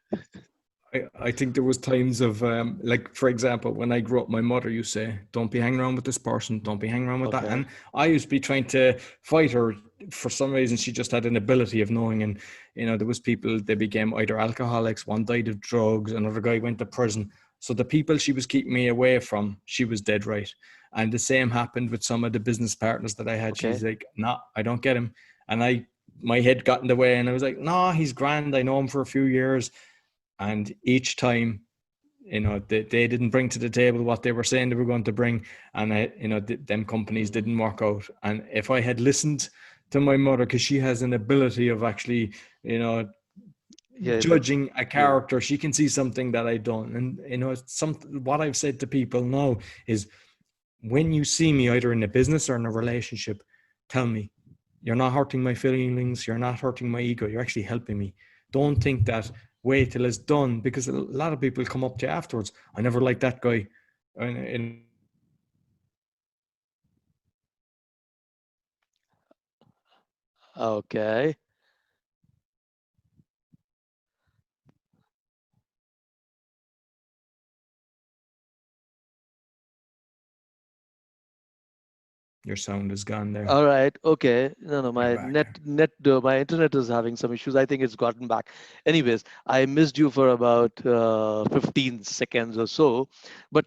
I think there was times of like, for example, when I grew up, my mother used to say, don't be hanging around with this person, don't be hanging around with that. Okay. And I used to be trying to fight her. For some reason, she just had an ability of knowing. And, there was people, they became either alcoholics, one died of drugs, another guy went to prison. So the people she was keeping me away from, she was dead right. And the same happened with some of the business partners that I had. Okay. She's like, nah, I don't get him. And my head got in the way, and I was like, no, he's grand. I know him for a few years. And each time, they didn't bring to the table what they were saying they were going to bring, and them companies Mhm. didn't work out. And if I had listened to my mother, because she has an ability of actually, you know, Yeah, that judging a yeah. character, she can see something that I don't. And what I've said to people now is, when you see me either in a business or in a relationship, tell me, you're not hurting my feelings, you're not hurting my ego, you're actually helping me. Don't think that wait till it's done, because a lot of people come up to you afterwards. I never liked that guy. And Okay. your sound is gone there. All right. Okay. No, no, You're my back. my internet is having some issues. I think it's gotten back. Anyways, I missed you for about 15 seconds or so. But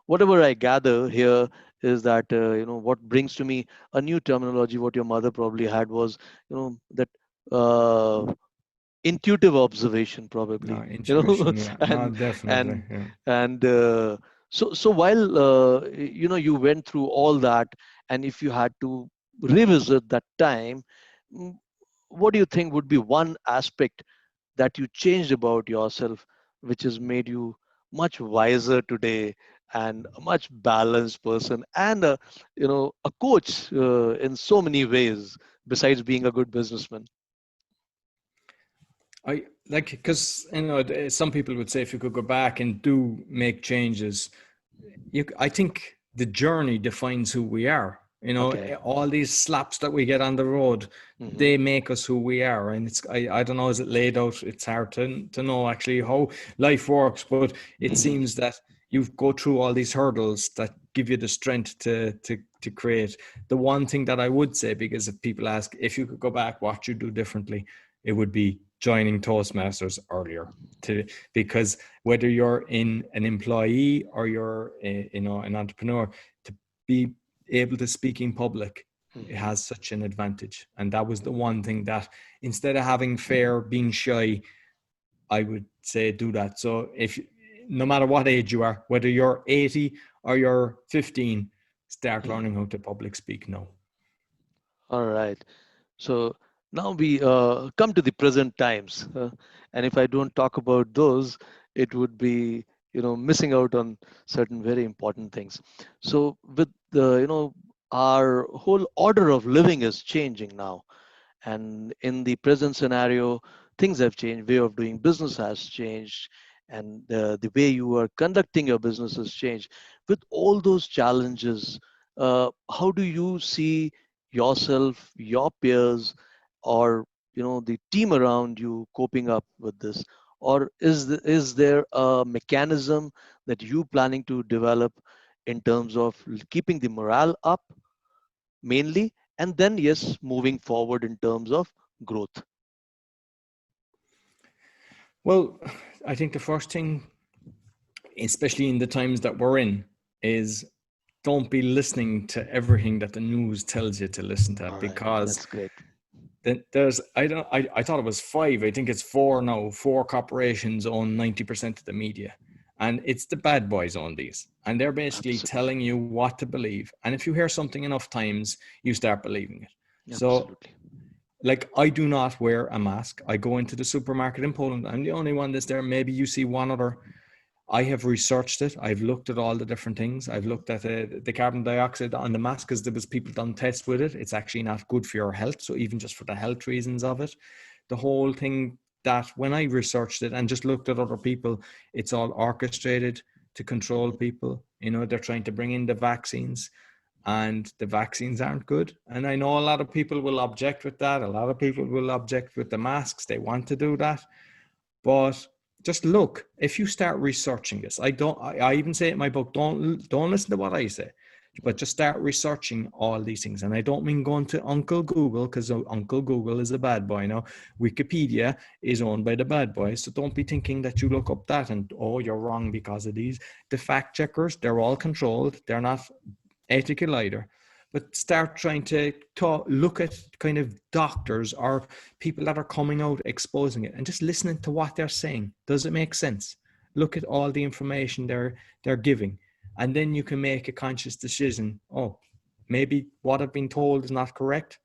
whatever I gather here is that, what brings to me a new terminology, what your mother probably had was, that uh, intuitive observation No, probably, intuition, yeah. No, and definitely. and Yeah. and so while you went through all that, and if you had to revisit that time, mm, what do you think would be one aspect that you changed about yourself, which has made you much wiser today and a much balanced person, and a coach in so many ways besides being a good businessman? I like, because some people would say if you could go back and do make changes, I think the journey defines who we are. Okay. All these slaps that we get on the road, Hmm. they make us who we are. And I don't know, is it laid out? It's hard to know actually how life works, but it seems Hmm. that you go through all these hurdles that give you the strength to create. The one thing that I would say, because if people ask if you could go back, what you do differently, it would be joining Toastmasters earlier. To Because whether you're in an employee or you're an entrepreneur, to be able to speak in public, it Hmm. has such an advantage. And that was the one thing that, instead of having fear, being shy, I would say do that. So if no matter what age you are, whether you're 80 or you're 15, start learning how to public speak now. All right. So now we come to the present times, and if I don't talk about those, it would be missing out on certain very important things. So with the our whole order of living is changing now, and in the present scenario, things have changed. Way of doing business has changed, and the way you are conducting your business has changed. With all those challenges, how do you see yourself, your peers, or the team around you coping up with this? Or is there a mechanism that you planning to develop in terms of keeping the morale up mainly, and then yes, moving forward in terms of growth? Well, I think the first thing, especially in the times that we're in, is don't be listening to everything that the news tells you to listen to, All right, because that's great. there's I thought it was five. I think it's four now. Four corporations own 90% of the media, and it's the bad boys own these, and they're basically Absolutely. telling you what to believe. And if you hear something enough times, you start believing it. So, Absolutely. like, I do not wear a mask. I go into the supermarket in Poland. I'm the only one that's there. Maybe you see one other. I have researched it. I've looked at all the different things. I've Hmm. looked at the carbon dioxide on the mask, because there was people done tests with it. It's actually not good for your health. So even just for the health reasons of it, the whole thing, that when I researched it and just looked at other people, it's all orchestrated to control Hmm. people. They're trying to bring in the vaccines, and the vaccines aren't good. And I know a lot of people will object with that. A lot of people will object with the masks. They want to do that. But just look. If you start researching this, I even say it in my book, don't listen to what I say, but just start researching all these things. And I don't mean going to Uncle Google, because Uncle Google is a bad boy now. Wikipedia is owned by the bad boys. So don't be thinking that you look up that and, oh, you're wrong because of these. The fact checkers, they're all controlled. They're not ethical either. But start trying to look at kind of doctors or people that are coming out exposing it, and just listening to what they're saying. Does it make sense? Look at all the information they're giving, and then you can make a conscious decision. Oh, maybe what I've been told is not correct,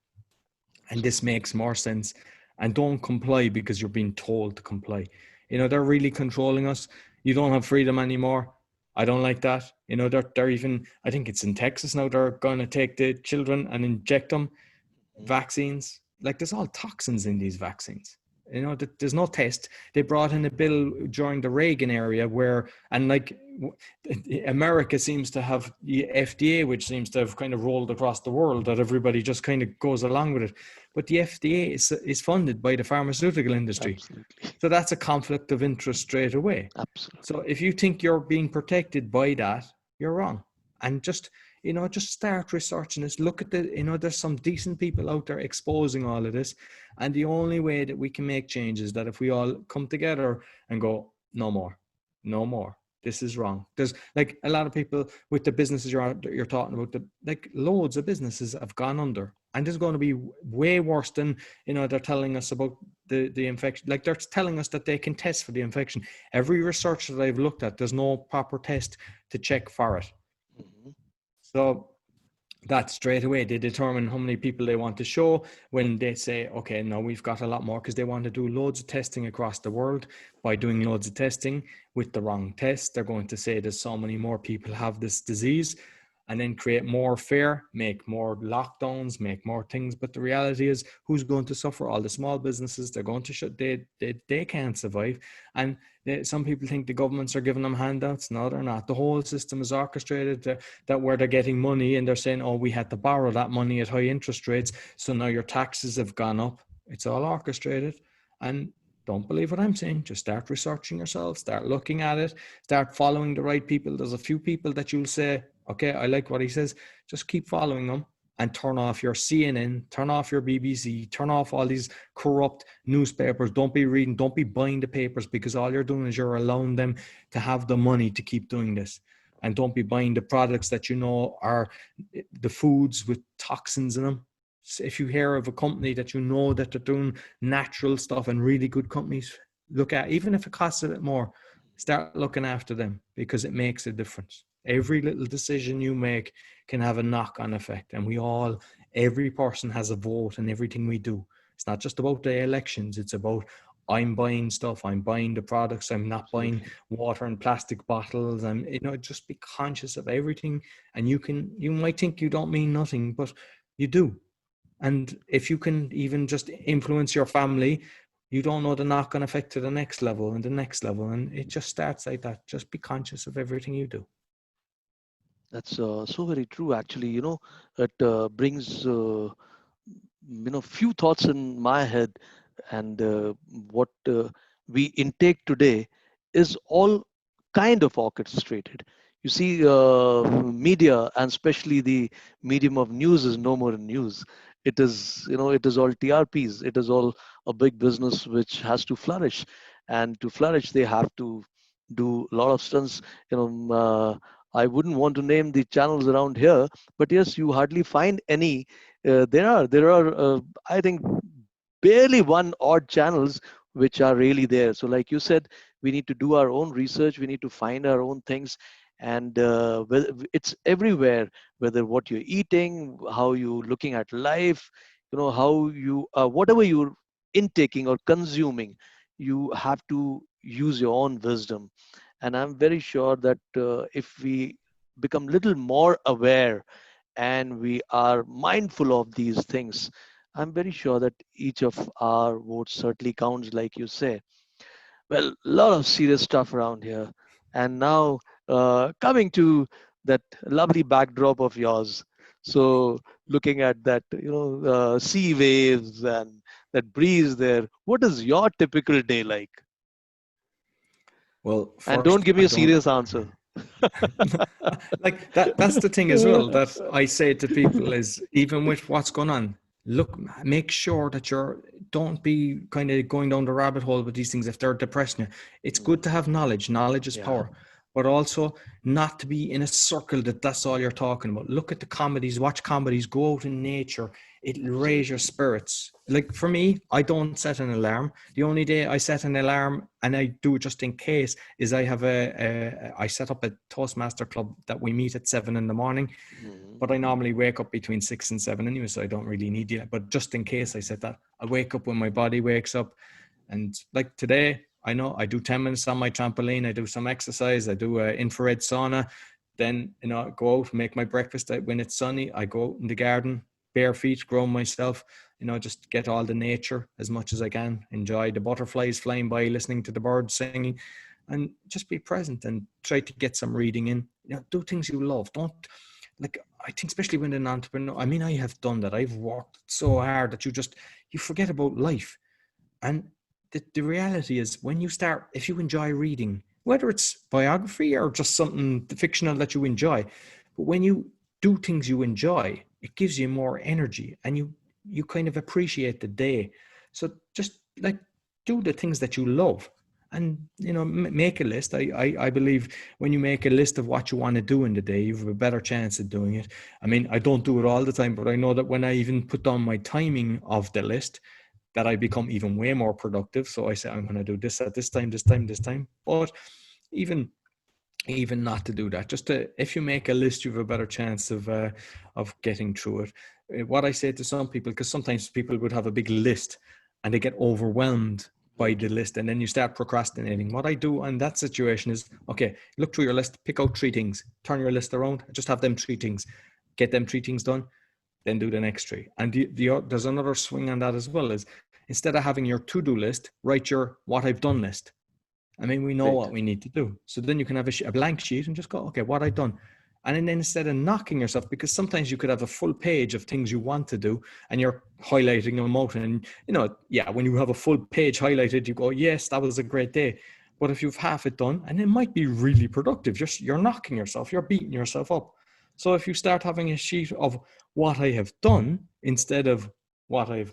and this makes more sense. And don't comply because you're being told to comply. They're really controlling us. You don't have freedom anymore. I don't like that. They're even, I think it's in Texas now, they're going to take the children and inject them vaccines. Like, there's all toxins in these vaccines. There's no test. They brought in a bill during the Reagan era and like America seems to have the FDA, which seems to have kind of rolled across the world, that everybody just kind of goes along with it. But the FDA is funded by the pharmaceutical industry. Absolutely. So that's a conflict of interest straight away. Absolutely. So if you think you're being protected by that, you're wrong. And just start researching this. Look at there's some decent people out there exposing all of this. And the only way that we can make changes is that if we all come together and go, no more, no more. This is wrong. There's like a lot of people with the businesses you're talking about, like loads of businesses have gone under, and there's going to be way worse than, they're telling us about the infection. Like, they're telling us that they can test for the infection. Every research that I've looked at, there's no proper test to check for it. Mm-hmm. So that straight away, they determine how many people they want to show when they say, okay, now we've got a lot more, because they want to do loads of testing across the world. By doing loads of testing with the wrong test, they're going to say there's so many more people have this disease, and then create more fear, make more lockdowns, make more things. But the reality is, who's going to suffer? All the small businesses. They're going to shut. They can't survive. And some people think the governments are giving them handouts. No, they're not. The whole system is orchestrated that where they're getting money, and they're saying, oh, we had to borrow that money at high interest rates, so now your taxes have gone up. It's all orchestrated. And don't believe what I'm saying. Just start researching yourself. Start looking at it. Start following the right people. There's a few people that you'll say, okay, I like what he says. Just keep following them, and turn off your CNN, turn off your BBC, turn off all these corrupt newspapers. Don't be reading, don't be buying the papers, because all you're doing is you're allowing them to have the money to keep doing this. And don't be buying the products that are the foods with toxins in them. If you hear of a company that that they're doing natural stuff, and really good companies, look at, even if it costs a bit more, start looking after them, because it makes a difference. Every little decision you make can have a knock-on effect, and every person has a vote in everything we do. It's not just about the elections. It's about, I'm buying stuff, I'm buying the products, I'm not buying water in plastic bottles. And just be conscious of everything. And you might think you don't mean nothing, but you do. And if you can even just influence your family, you don't know the knock-on effect to the next level and the next level. And it just starts like that. Just be conscious of everything you do. That's so very true. Actually, it brings few thoughts in my head, and what we intake today is all kind of orchestrated. You see, media, and especially the medium of news, is no more in news. It is, it is all TRPs. It is all a big business which has to flourish, and to flourish, they have to do a lot of stunts. I wouldn't want to name the channels around here, but yes, you hardly find any. There are I think barely one odd channels which are really there. So like you said, we need to do our own research, we need to find our own things, and it's everywhere, whether what you're eating, how you looking at life, how you whatever you're intaking or consuming, you have to use your own wisdom. And I'm very sure that if we become little more aware, and we are mindful of these things, I'm very sure that each of our votes certainly counts, like you say. Well, a lot of serious stuff around here. And now, coming to that lovely backdrop of yours. So, looking at that, sea waves and that breeze there, what is your typical day like? Well, And don't first, give me I a don't. serious answer. Like that's the thing as well that I say to people is, even with what's going on, look, make sure that don't be kind of going down the rabbit hole with these things if they're depressing you. It's good to have knowledge. Knowledge is Yeah. power. But also not to be in a circle that's all you're talking about. Look at the comedies, watch comedies, go out in nature. It'll raise your Absolutely. spirits. Like for me, I don't set an alarm. The only day I set an alarm, and I do it just in case, is I have I set up a Toastmaster club that we meet at 7 in the morning, Mhm. but I normally wake up between 6 and 7 anyway, so I don't really need it. But just in case I set that, I wake up when my body wakes up. And like today, I know I do 10 minutes on my trampoline, I do some exercise, I do an infrared sauna. Then, I go out, make my breakfast. When it's sunny, I go out in the garden, bare feet, grow myself, just get all the nature as much as I can, enjoy the butterflies flying by, listening to the birds singing, and just be present and try to get some reading in. Do things you love. Don't, like, I think especially when an entrepreneur, I mean, I have done that. I've worked so hard that you forget about life. And the reality is, when you start, if you enjoy reading, whether it's biography or just something fictional that you enjoy, but when you do things you enjoy, it gives you more energy, and you kind of appreciate the day. So just like, do the things that you love, and make a list. I believe when you make a list of what you want to do in the day, you have a better chance of doing it. I mean, I don't do it all the time, but I know that when I even put down my timing of the list, that I become even way more productive. So I say, I'm going to do this at this time, this time, this time. But even not to do that, just if you make a list, you have a better chance of getting through it. What I say to some people, because sometimes people would have a big list and they get overwhelmed by the Mhm. list, and then you start procrastinating. What I do in that situation is, okay, look through your list, pick out 3 things, turn your list around, just have them 3 things, get them 3 things done, then do the next 3. And there's another swing on that as well, is instead of having your to-do list, write your what I've done list. I mean, we know Great. what we need to do. So then you can have a blank sheet and just go, okay, what I've done. And then instead of knocking yourself, because sometimes you could have a full page of things you want to do and you're highlighting them out. And, yeah, when you have a full page highlighted, you go, yes, that was a great day. But if you've half it done, and it might be really productive, you're knocking yourself, you're beating yourself up. So if you start having a sheet of what I have done instead of what I've,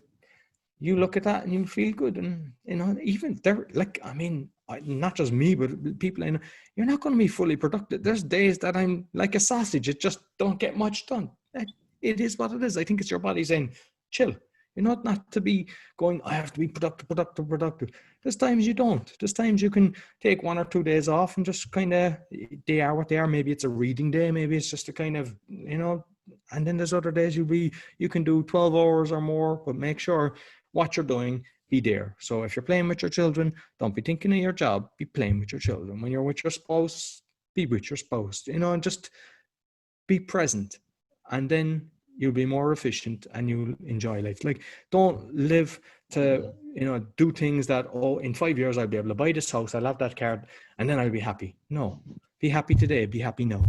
you look at that and you feel good. And, even there, like, I mean, not just me, but people I know, you're not going to be fully productive. There's days that I'm like a sausage. It just don't get much done. It is what it is. I think it's your body saying, chill. Not to be going, I have to be productive, productive, productive. There's times you don't. There's times you can take 1 or 2 days off and just kind of, they are what they are. Maybe it's a reading day. Maybe it's just a kind of, and then there's other days you can do 12 hours or more, but make sure what you're doing, be there. So if you're playing with your children, don't be thinking of your job, be playing with your children. When you're with your spouse, be with your spouse, and just be present. And then you'll be more efficient and you'll enjoy life. Like, don't live to, do things that, in 5 years, I'll be able to buy this house, I'll have that card, and then I'll be happy. No, be happy today, be happy now.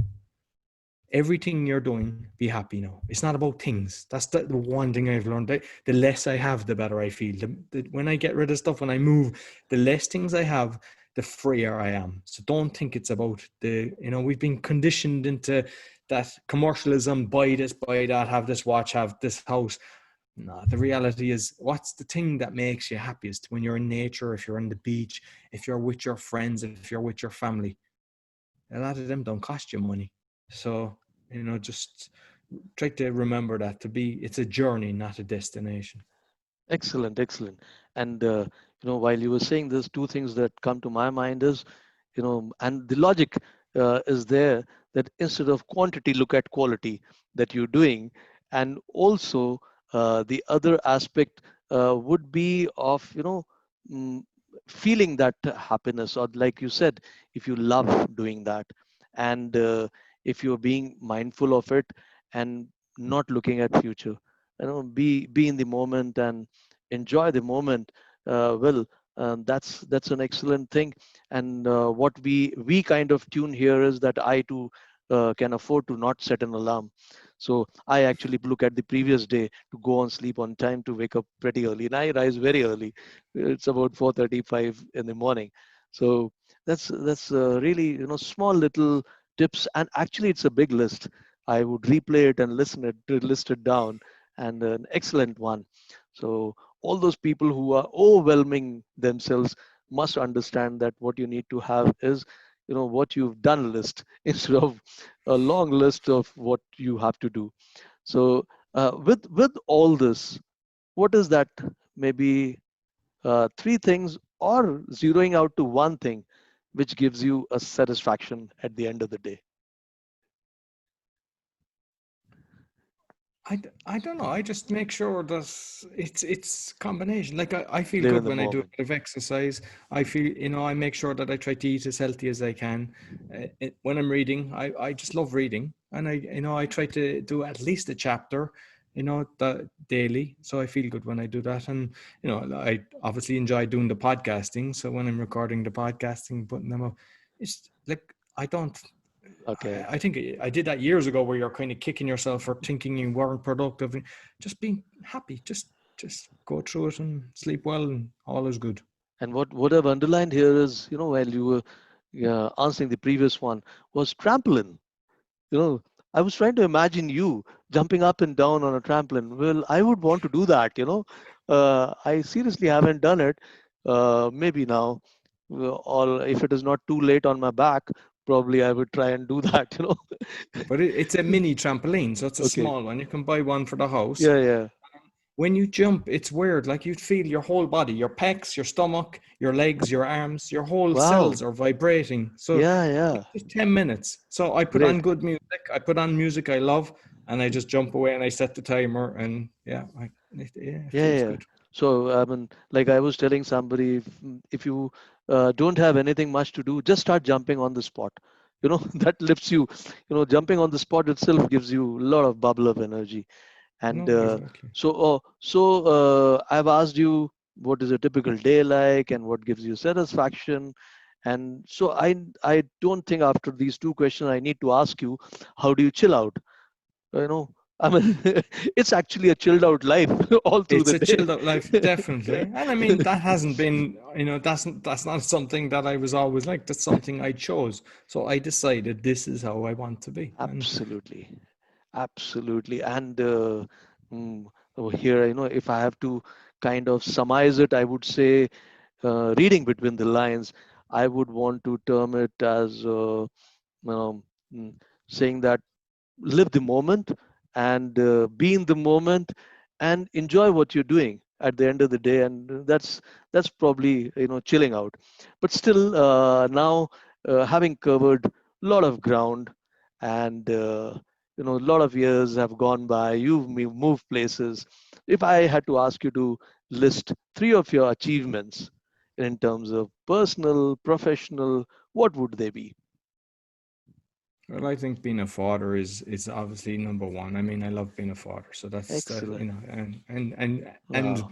Everything you're doing, be happy now. It's not about things. That's the one thing I've learned. The less I have, the better I feel. When I get rid of stuff, when I move, the less things I have, the freer I am. So don't think it's about we've been conditioned into that commercialism, buy this, buy that, have this watch, have this house. No, the reality is, what's the thing that makes you happiest? When you're in nature, if you're on the beach, if you're with your friends, if you're with your family. A lot of them don't cost you money. So, just try to remember that it's a journey, not a destination. Excellent, excellent. And while you were saying this, two things that come to my mind is, and the logic is there, that instead of quantity, look at quality that you're doing. And also, the other aspect would be of, mm, feeling that happiness, or like you said, if you love doing that, and if you're being mindful of it and not looking at future, be in the moment and enjoy the moment. Well, that's an excellent thing. And what we kind of tune here is that I too can afford to not set an alarm. So I actually look at the previous day to go on sleep on time, to wake up pretty early, and I rise very early. It's about 4:35 in the morning. So That's really, small little tips, and actually it's a big list. I would replay it and list it down, and an excellent one. So all those people who are overwhelming themselves must understand that what you need to have is, what you've done list instead of a long list of what you have to do. So with all this, what is that, maybe three things, or zeroing out to one thing which gives you a satisfaction at the end of the day? I don't know. I just make sure that it's combination. Like I feel Live in good the when I do a moment. bit of exercise. I feel, I make sure that I try to eat as healthy as I can. When I'm reading, I just love reading, and I try to do at least a chapter, that daily. So I feel good when I do that, and I obviously enjoy doing the podcasting. So when I'm recording the podcasting, putting them up, it's like I don't. Okay. I think I did that years ago, where you're kind of kicking yourself for thinking you weren't productive, and just being happy. Just go through it and sleep well, and all is good. And what I've underlined here is, while you were answering the previous one, was trampoline. You know, I was trying to imagine you jumping up and down on a trampoline. Well, I would want to do that. I seriously haven't done it. Maybe now, or if it is not too late on my back, probably I would try and do that. But it's a mini trampoline, so it's a Okay. small one. You can buy one for the house. Yeah, yeah. When you jump, it's weird. Like you feel your whole body, your pecs, your stomach, your legs, your arms, your whole cells Wow. are vibrating. So Yeah, yeah. it's just 10 minutes. So I put on Great. good music. I put on music I love, and I just jump away and I set the timer. And yeah, it Yeah, feels yeah. good. So, I mean, like I was telling somebody, if you don't have anything much to do, just start jumping on the spot. That lifts you. Jumping on the spot itself gives you a lot of bubble of energy. And No, exactly. I've asked you what is a typical day like and what gives you satisfaction. And so I don't think after these two questions I need to ask you, how do you chill out? You know, I mean, it's actually a chilled out life all through It's the a day. chilled out life, definitely. And I mean, that hasn't been, that's not something that I was always like. That's something I chose. So I decided this is how I want to be. And Absolutely, absolutely. And over here, if I have to kind of surmise it, I would say, reading between the lines, I would want to term it as um, mm, saying that live the moment and be in the moment and enjoy what you're doing at the end of the day. And that's probably, chilling out. But still, now, having covered a lot of ground, and a lot of years have gone by, you've moved places. If I had to ask you to list three of your achievements in terms of personal, professional, what would they be? well, I think being a father is obviously number one. I mean, I love being a father, so that's Excellent. and Wow.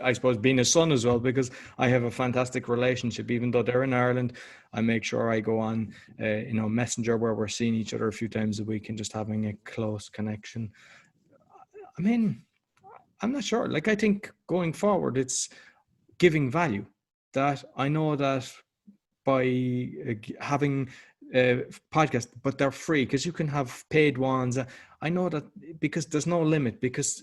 I suppose being a son as well, because I have a fantastic relationship. Even though they're in Ireland, I make sure I go on, Messenger, where we're seeing each other a few times a week and just having a close connection. I mean, I'm not sure. Like, I think going forward, it's giving value. That I know that by having podcasts, but they're free, because you can have paid ones. I know that, because there's no limit. Because,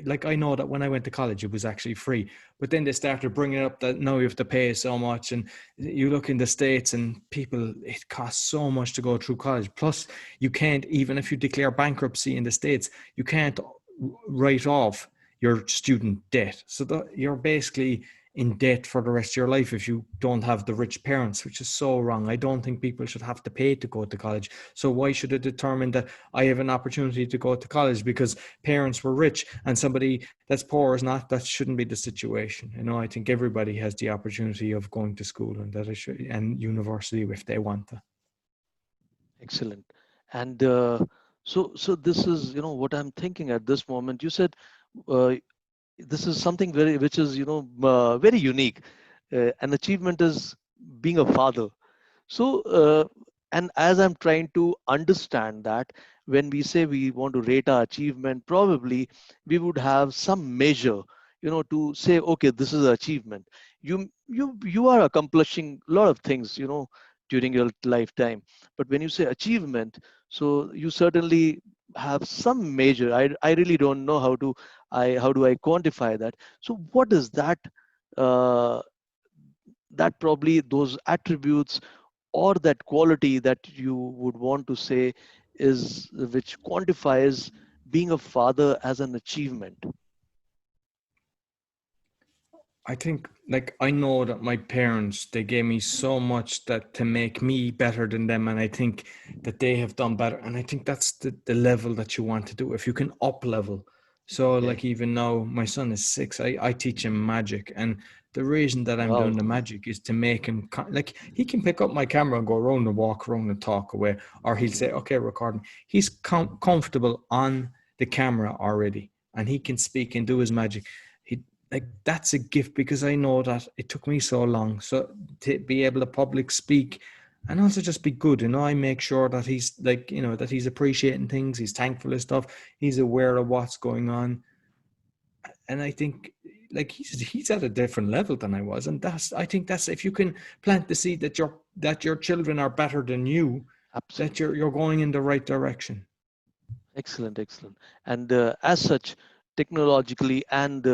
like, I know that when I went to college, it was actually free, but then they started bringing up that now you have to pay so much. And you look in the States, and people, it costs so much to go through college. Plus, you can't, even if you declare bankruptcy in the States, you can't write off your student debt. So that you're basically in debt for the rest of your life if you don't have the rich parents, which is so wrong. I don't think people should have to pay to go to college. So why should it determine that I have an opportunity to go to college because parents were rich and somebody that's poor is not? That shouldn't be the situation. I think everybody has the opportunity of going to school, and that it should, and university, if they want to. Excellent. And so this is, what I'm thinking at this moment. You said uh, this is something which is, very unique. An achievement is being a father. So, and as I'm trying to understand that, when we say we want to rate our achievement, probably we would have some measure to say, okay, this is an achievement. You are accomplishing a lot of things, during your lifetime. But when you say achievement, so you certainly have some measure. I really don't know how do I quantify that. So what is that? Uh, that probably those attributes or that quality that you would want to say is which quantifies being a father as an achievement. I think, like, I know that my parents, they gave me so much that to make me better than them, and I think that they have done better, and I think that's the level that you want to do. If you can up level, so Okay. like even now, my son is 6. I teach him magic, and the reason that I'm Wow. doing the magic is to make him like he can pick up my camera and go around and walk around and talk away, or he'll say, "Okay, recording." He's comfortable on the camera already, and he can speak and do his magic. He like that's a gift because I know that it took me so long. So to be able to public speak and also just be good, I make sure that he's like, that he's appreciating things, he's thankful of stuff, he's aware of what's going on. And I think like he's at a different level than I was. And I think that's if you can plant the seed that your children are better than you, that Absolutely. you're going in the right direction. Excellent, excellent. And as such, technologically and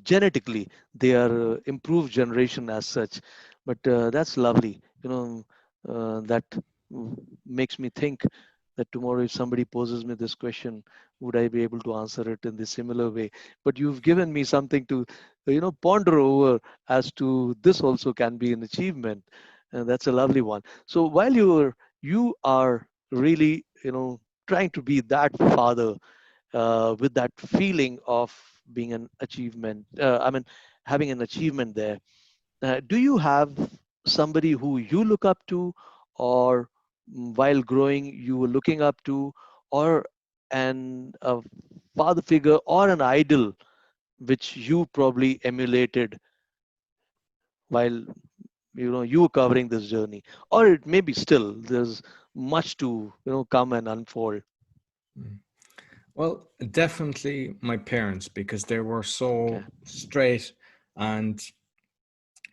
genetically, they are improved generation as such. But that's lovely. That makes me think that tomorrow, if somebody poses me this question, would I be able to answer it in the similar way? But you've given me something to, ponder over as to this also can be an achievement, and that's a lovely one. So while you are really trying to be that father with that feeling of being an achievement, I mean having an achievement there, do you have somebody who you look up to, or while growing you were looking up to, or an a father figure or an idol which you probably emulated while you were covering this journey, or it may be still there's much to come and unfold. Mm. Well, definitely my parents, because they were Okay. so straight and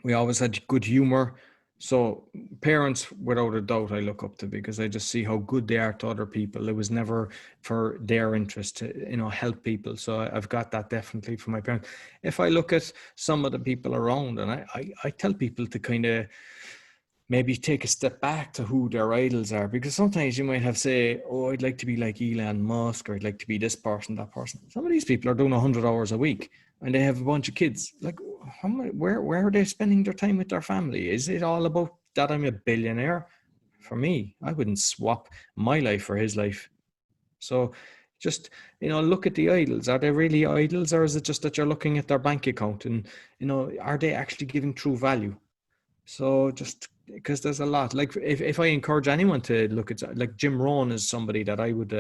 we always had good humor. So parents, without a doubt, I look up to because I just see how good they are to other people. It was never for their interest to, help people. So I've got that definitely from my parents. If I look at some of the people around, and I tell people to kind of maybe take a step back to who their idols are, because sometimes you might have say, oh, I'd like to be like Elon Musk, or I'd like to be this person, that person. Some of these people are doing 100 hours a week and they have a bunch of kids. Like, where are they spending their time with their family? Is it all about that I'm a billionaire? For me, I wouldn't swap my life for his life. So just, look at the idols. Are they really idols, or is it just that you're looking at their bank account and, are they actually giving true value? So just because there's a lot, like if I encourage anyone to look at, like, Jim Rohn is somebody that I would,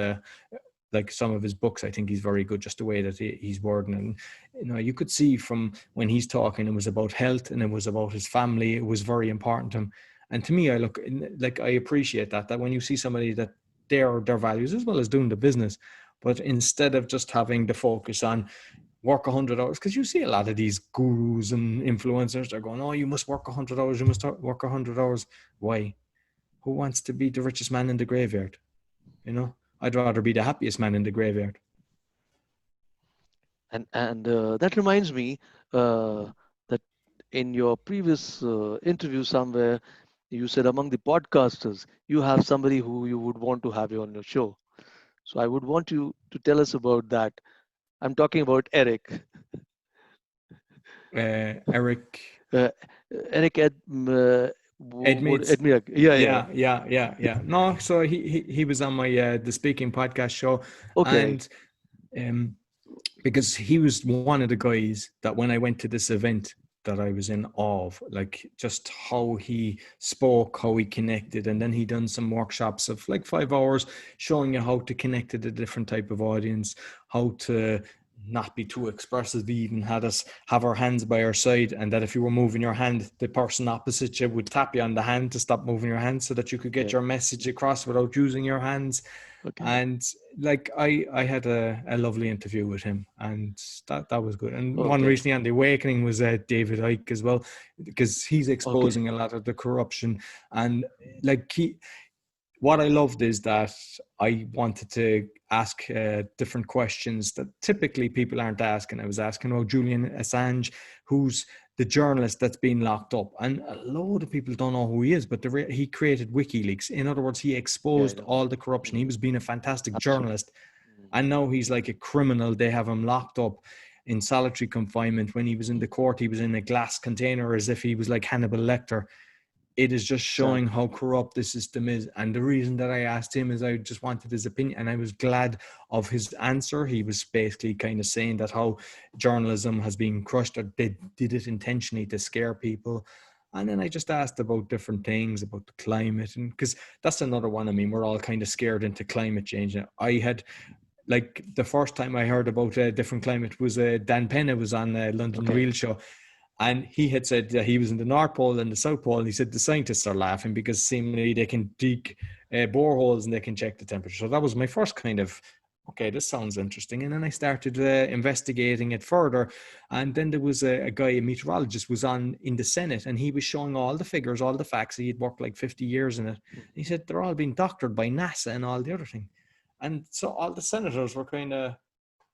like some of his books, I think he's very good, just the way that he's wording. And, you could see from when he's talking, it was about health and it was about his family. It was very important to him. And to me, I appreciate that when you see somebody that their values as well as doing the business, but instead of just having the focus on work 100 hours, because you see a lot of these gurus and influencers, they're going, oh, you must work 100 hours, you must work 100 hours. Why? Who wants to be the richest man in the graveyard? I'd rather be the happiest man in the graveyard. And that reminds me that in your previous interview somewhere, you said among the podcasters, you have somebody who you would want to have you on your show. So I would want you to tell us about that. I'm talking about Eric. Eric Uh, Eric would Edmeades. admire. Yeah, yeah. Yeah. No, so he was on my the speaking podcast show, Okay. and um, because he was one of the guys that when I went to this event that I was in awe of, like just how he spoke, how he connected, and then he done some workshops of like 5 hours showing you how to connect to the different type of audience, how to not be too expressive. He even had us have our hands by our side, and that if you were moving your hand, the person opposite you would tap you on the hand to stop moving your hand so that you could get Okay. your message across without using your hands. Okay. And like I had a lovely interview with him, and that was good. And one Okay. recently on the Awakening was David Icke as well, because he's Okay. exposing a lot of the corruption. And like what I loved is that I wanted to ask different questions that typically people aren't asking. I was asking about Julian Assange, who's the journalist that's been locked up. And a load of people don't know who he is, but he created WikiLeaks. In other words, he Yeah, I exposed know. all the corruption. He Mm, was being a fantastic absolutely. journalist. Mm, And now he's like a criminal. They have him locked up in solitary confinement. When he was in the court, he was in a glass container as if he was like Hannibal Lecter. It is just showing exactly. how corrupt the system is. And the reason that I asked him is I just wanted his opinion, and I was glad of his answer. He was basically kind of saying that how journalism has been crushed, or they did it intentionally to scare people. And then I just asked about different things about the climate, and because that's another one. I mean, we're all kind of scared into climate change. I had, like, the first time I heard about a different climate was Dan Penna was on London Okay. Real Show, and he had said that he was in the North Pole and the South Pole. And he said the scientists are laughing because seemingly they can dig boreholes and they can check the temperature. So that was my first kind of, okay, this sounds interesting. And then I started investigating it further. And then there was a guy, a meteorologist, was on in the Senate, and he was showing all the figures, all the facts. He had worked like 50 years in it. He said they're all being doctored by NASA and all the other thing. And so all the senators were kind of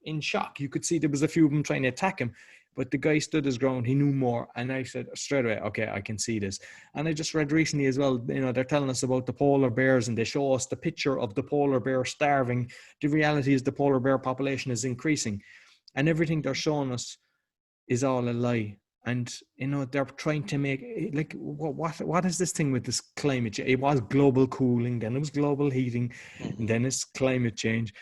in shock. You could see there was a few of them trying to attack him, but the guy stood his ground. He knew more. And I said straight away, okay, I can see this. And I just read recently as well, they're telling us about the polar bears, and they show us the picture of the polar bear starving. The reality is the polar bear population is increasing, and everything they're showing us is all a lie. And they're trying to make, like, what is this thing with this climate change? It was global cooling, then it was global heating, and Mm-hmm. then it's climate change.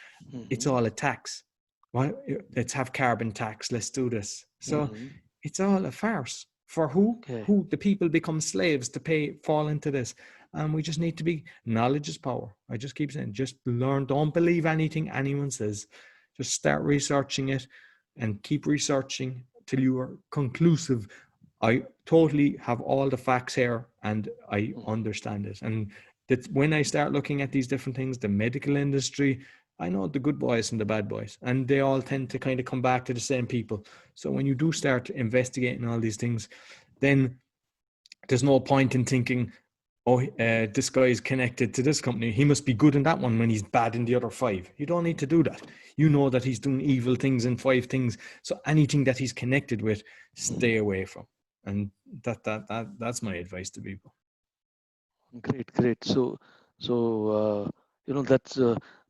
It's Mm-hmm. all a tax. Why? Let's have carbon tax. Let's do this. So Mm-hmm. it's all a farce. For who? Okay. Who? The people become slaves to fall into this. And we just need to be, knowledge is power. I just keep saying, just learn. Don't believe anything anyone says. Just start researching it and keep researching till you are conclusive. I totally have all the facts here and I Mm-hmm. understand it. And that when I start looking at these different things, the medical industry, I know the good boys and the bad boys, and they all tend to kind of come back to the same people. So when you do start investigating all these things, then there's no point in thinking, oh, this guy is connected to this company. He must be good in that one when he's bad in the other five. You don't need to do that. You know that he's doing evil things in five things. So anything that he's connected with, stay away from. And that's my advice to people. Great, great. So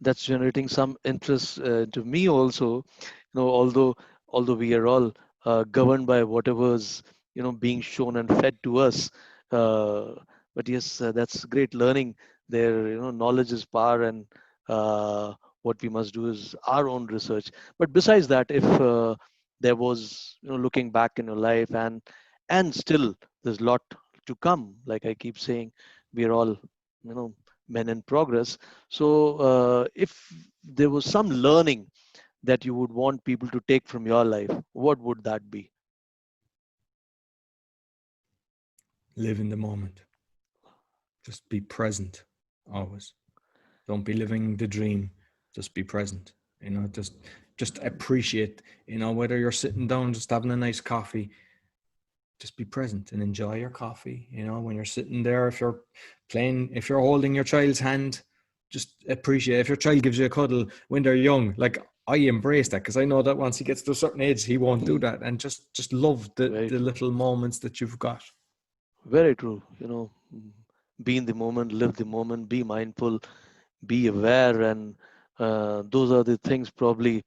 that's generating some interest to me also. Although we are all governed by whatever's being shown and fed to us, uh, but yes, that's great learning. There, knowledge is power, and what we must do is our own research. But besides that, if there was, looking back in your life, and still there's a lot to come, like I keep saying, we are all men in progress. So if there was some learning that you would want people to take from your life, what would that be? Live in the moment. Just be present always. Don't be living the dream. Just be present. Just appreciate, whether you're sitting down just having a nice coffee, just be present and enjoy your coffee. When you're sitting there, if you're playing, if you're holding your child's hand, just appreciate. If your child gives you a cuddle when they're young, like, I embrace that, because I know that once he gets to a certain age, he won't do that. And just love Very the true. little moments that you've got. Very true. Be in the moment, live the moment, be mindful, be aware, and those are the things probably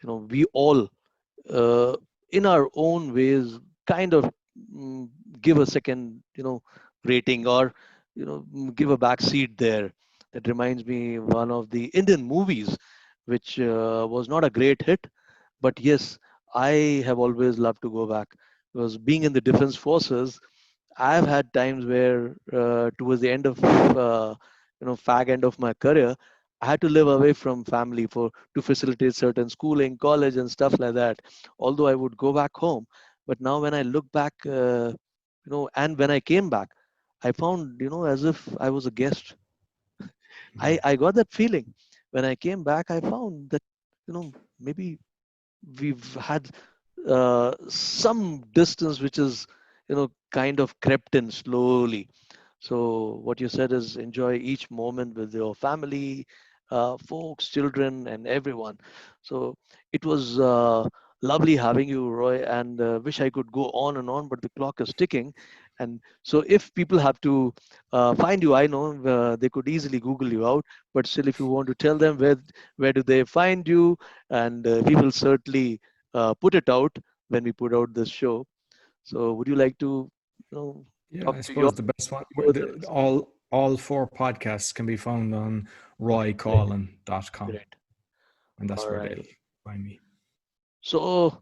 we all uh, in our own ways kind of mm, give a second rating, or give a back seat there. That reminds me one of the Indian movies which was not a great hit, but yes, I have always loved to go back, because being in the defense forces, I've had times where towards the end of fag end of my career, I had to live away from family for to facilitate certain schooling, college, and stuff like that. Although I would go back home, but now when I look back, and when I came back, I found, as if I was a guest. I got that feeling when I came back. I found that, maybe we've had some distance, which is, kind of crept in slowly. So what you said is enjoy each moment with your family, folks, children, and everyone. So it was lovely having you, Roy, and wish I could go on and on, but the clock is ticking. And so if people have to find you, I know they could easily Google you out, but still, if you want to tell them where do they find you, and we will certainly put it out when we put out this show. So would you like to, Yeah, talk I to your suppose the best one, listeners? all four podcasts can be found on Great, roycoughlan.com, great. and that's All where right. they'll find me. So,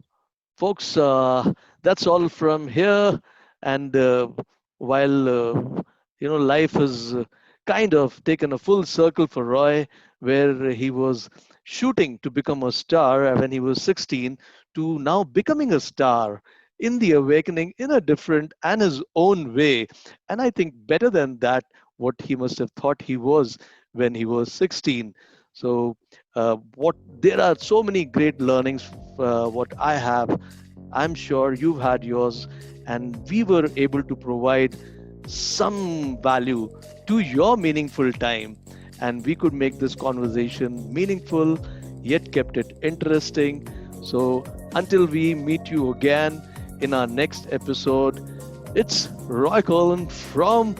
folks, that's all from here. And while life has kind of taken a full circle for Roy, where he was shooting to become a star when he was 16, to now becoming a star in the awakening in a different and his own way. And I think better than that, what he must have thought he was when he was 16. So, what there are so many great learnings. What I have, I'm sure you've had yours, and we were able to provide some value to your meaningful time. And we could make this conversation meaningful, yet kept it interesting. So, until we meet you again in our next episode, it's Roy Coughlan from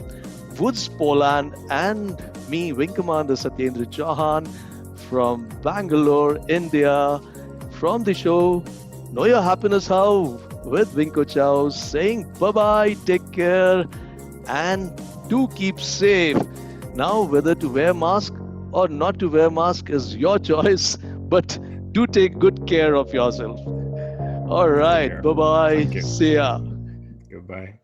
Woods, Poland, and me, Wing Commander Satyendra Chauhan from Bangalore, India, from the show Know Your Happiness How with Winko Chow, saying bye bye, take care, and do keep safe. Now, whether to wear mask or not to wear mask is your choice, but do take good care of yourself. All Take right, care. bye bye, Thank you. see ya. Goodbye.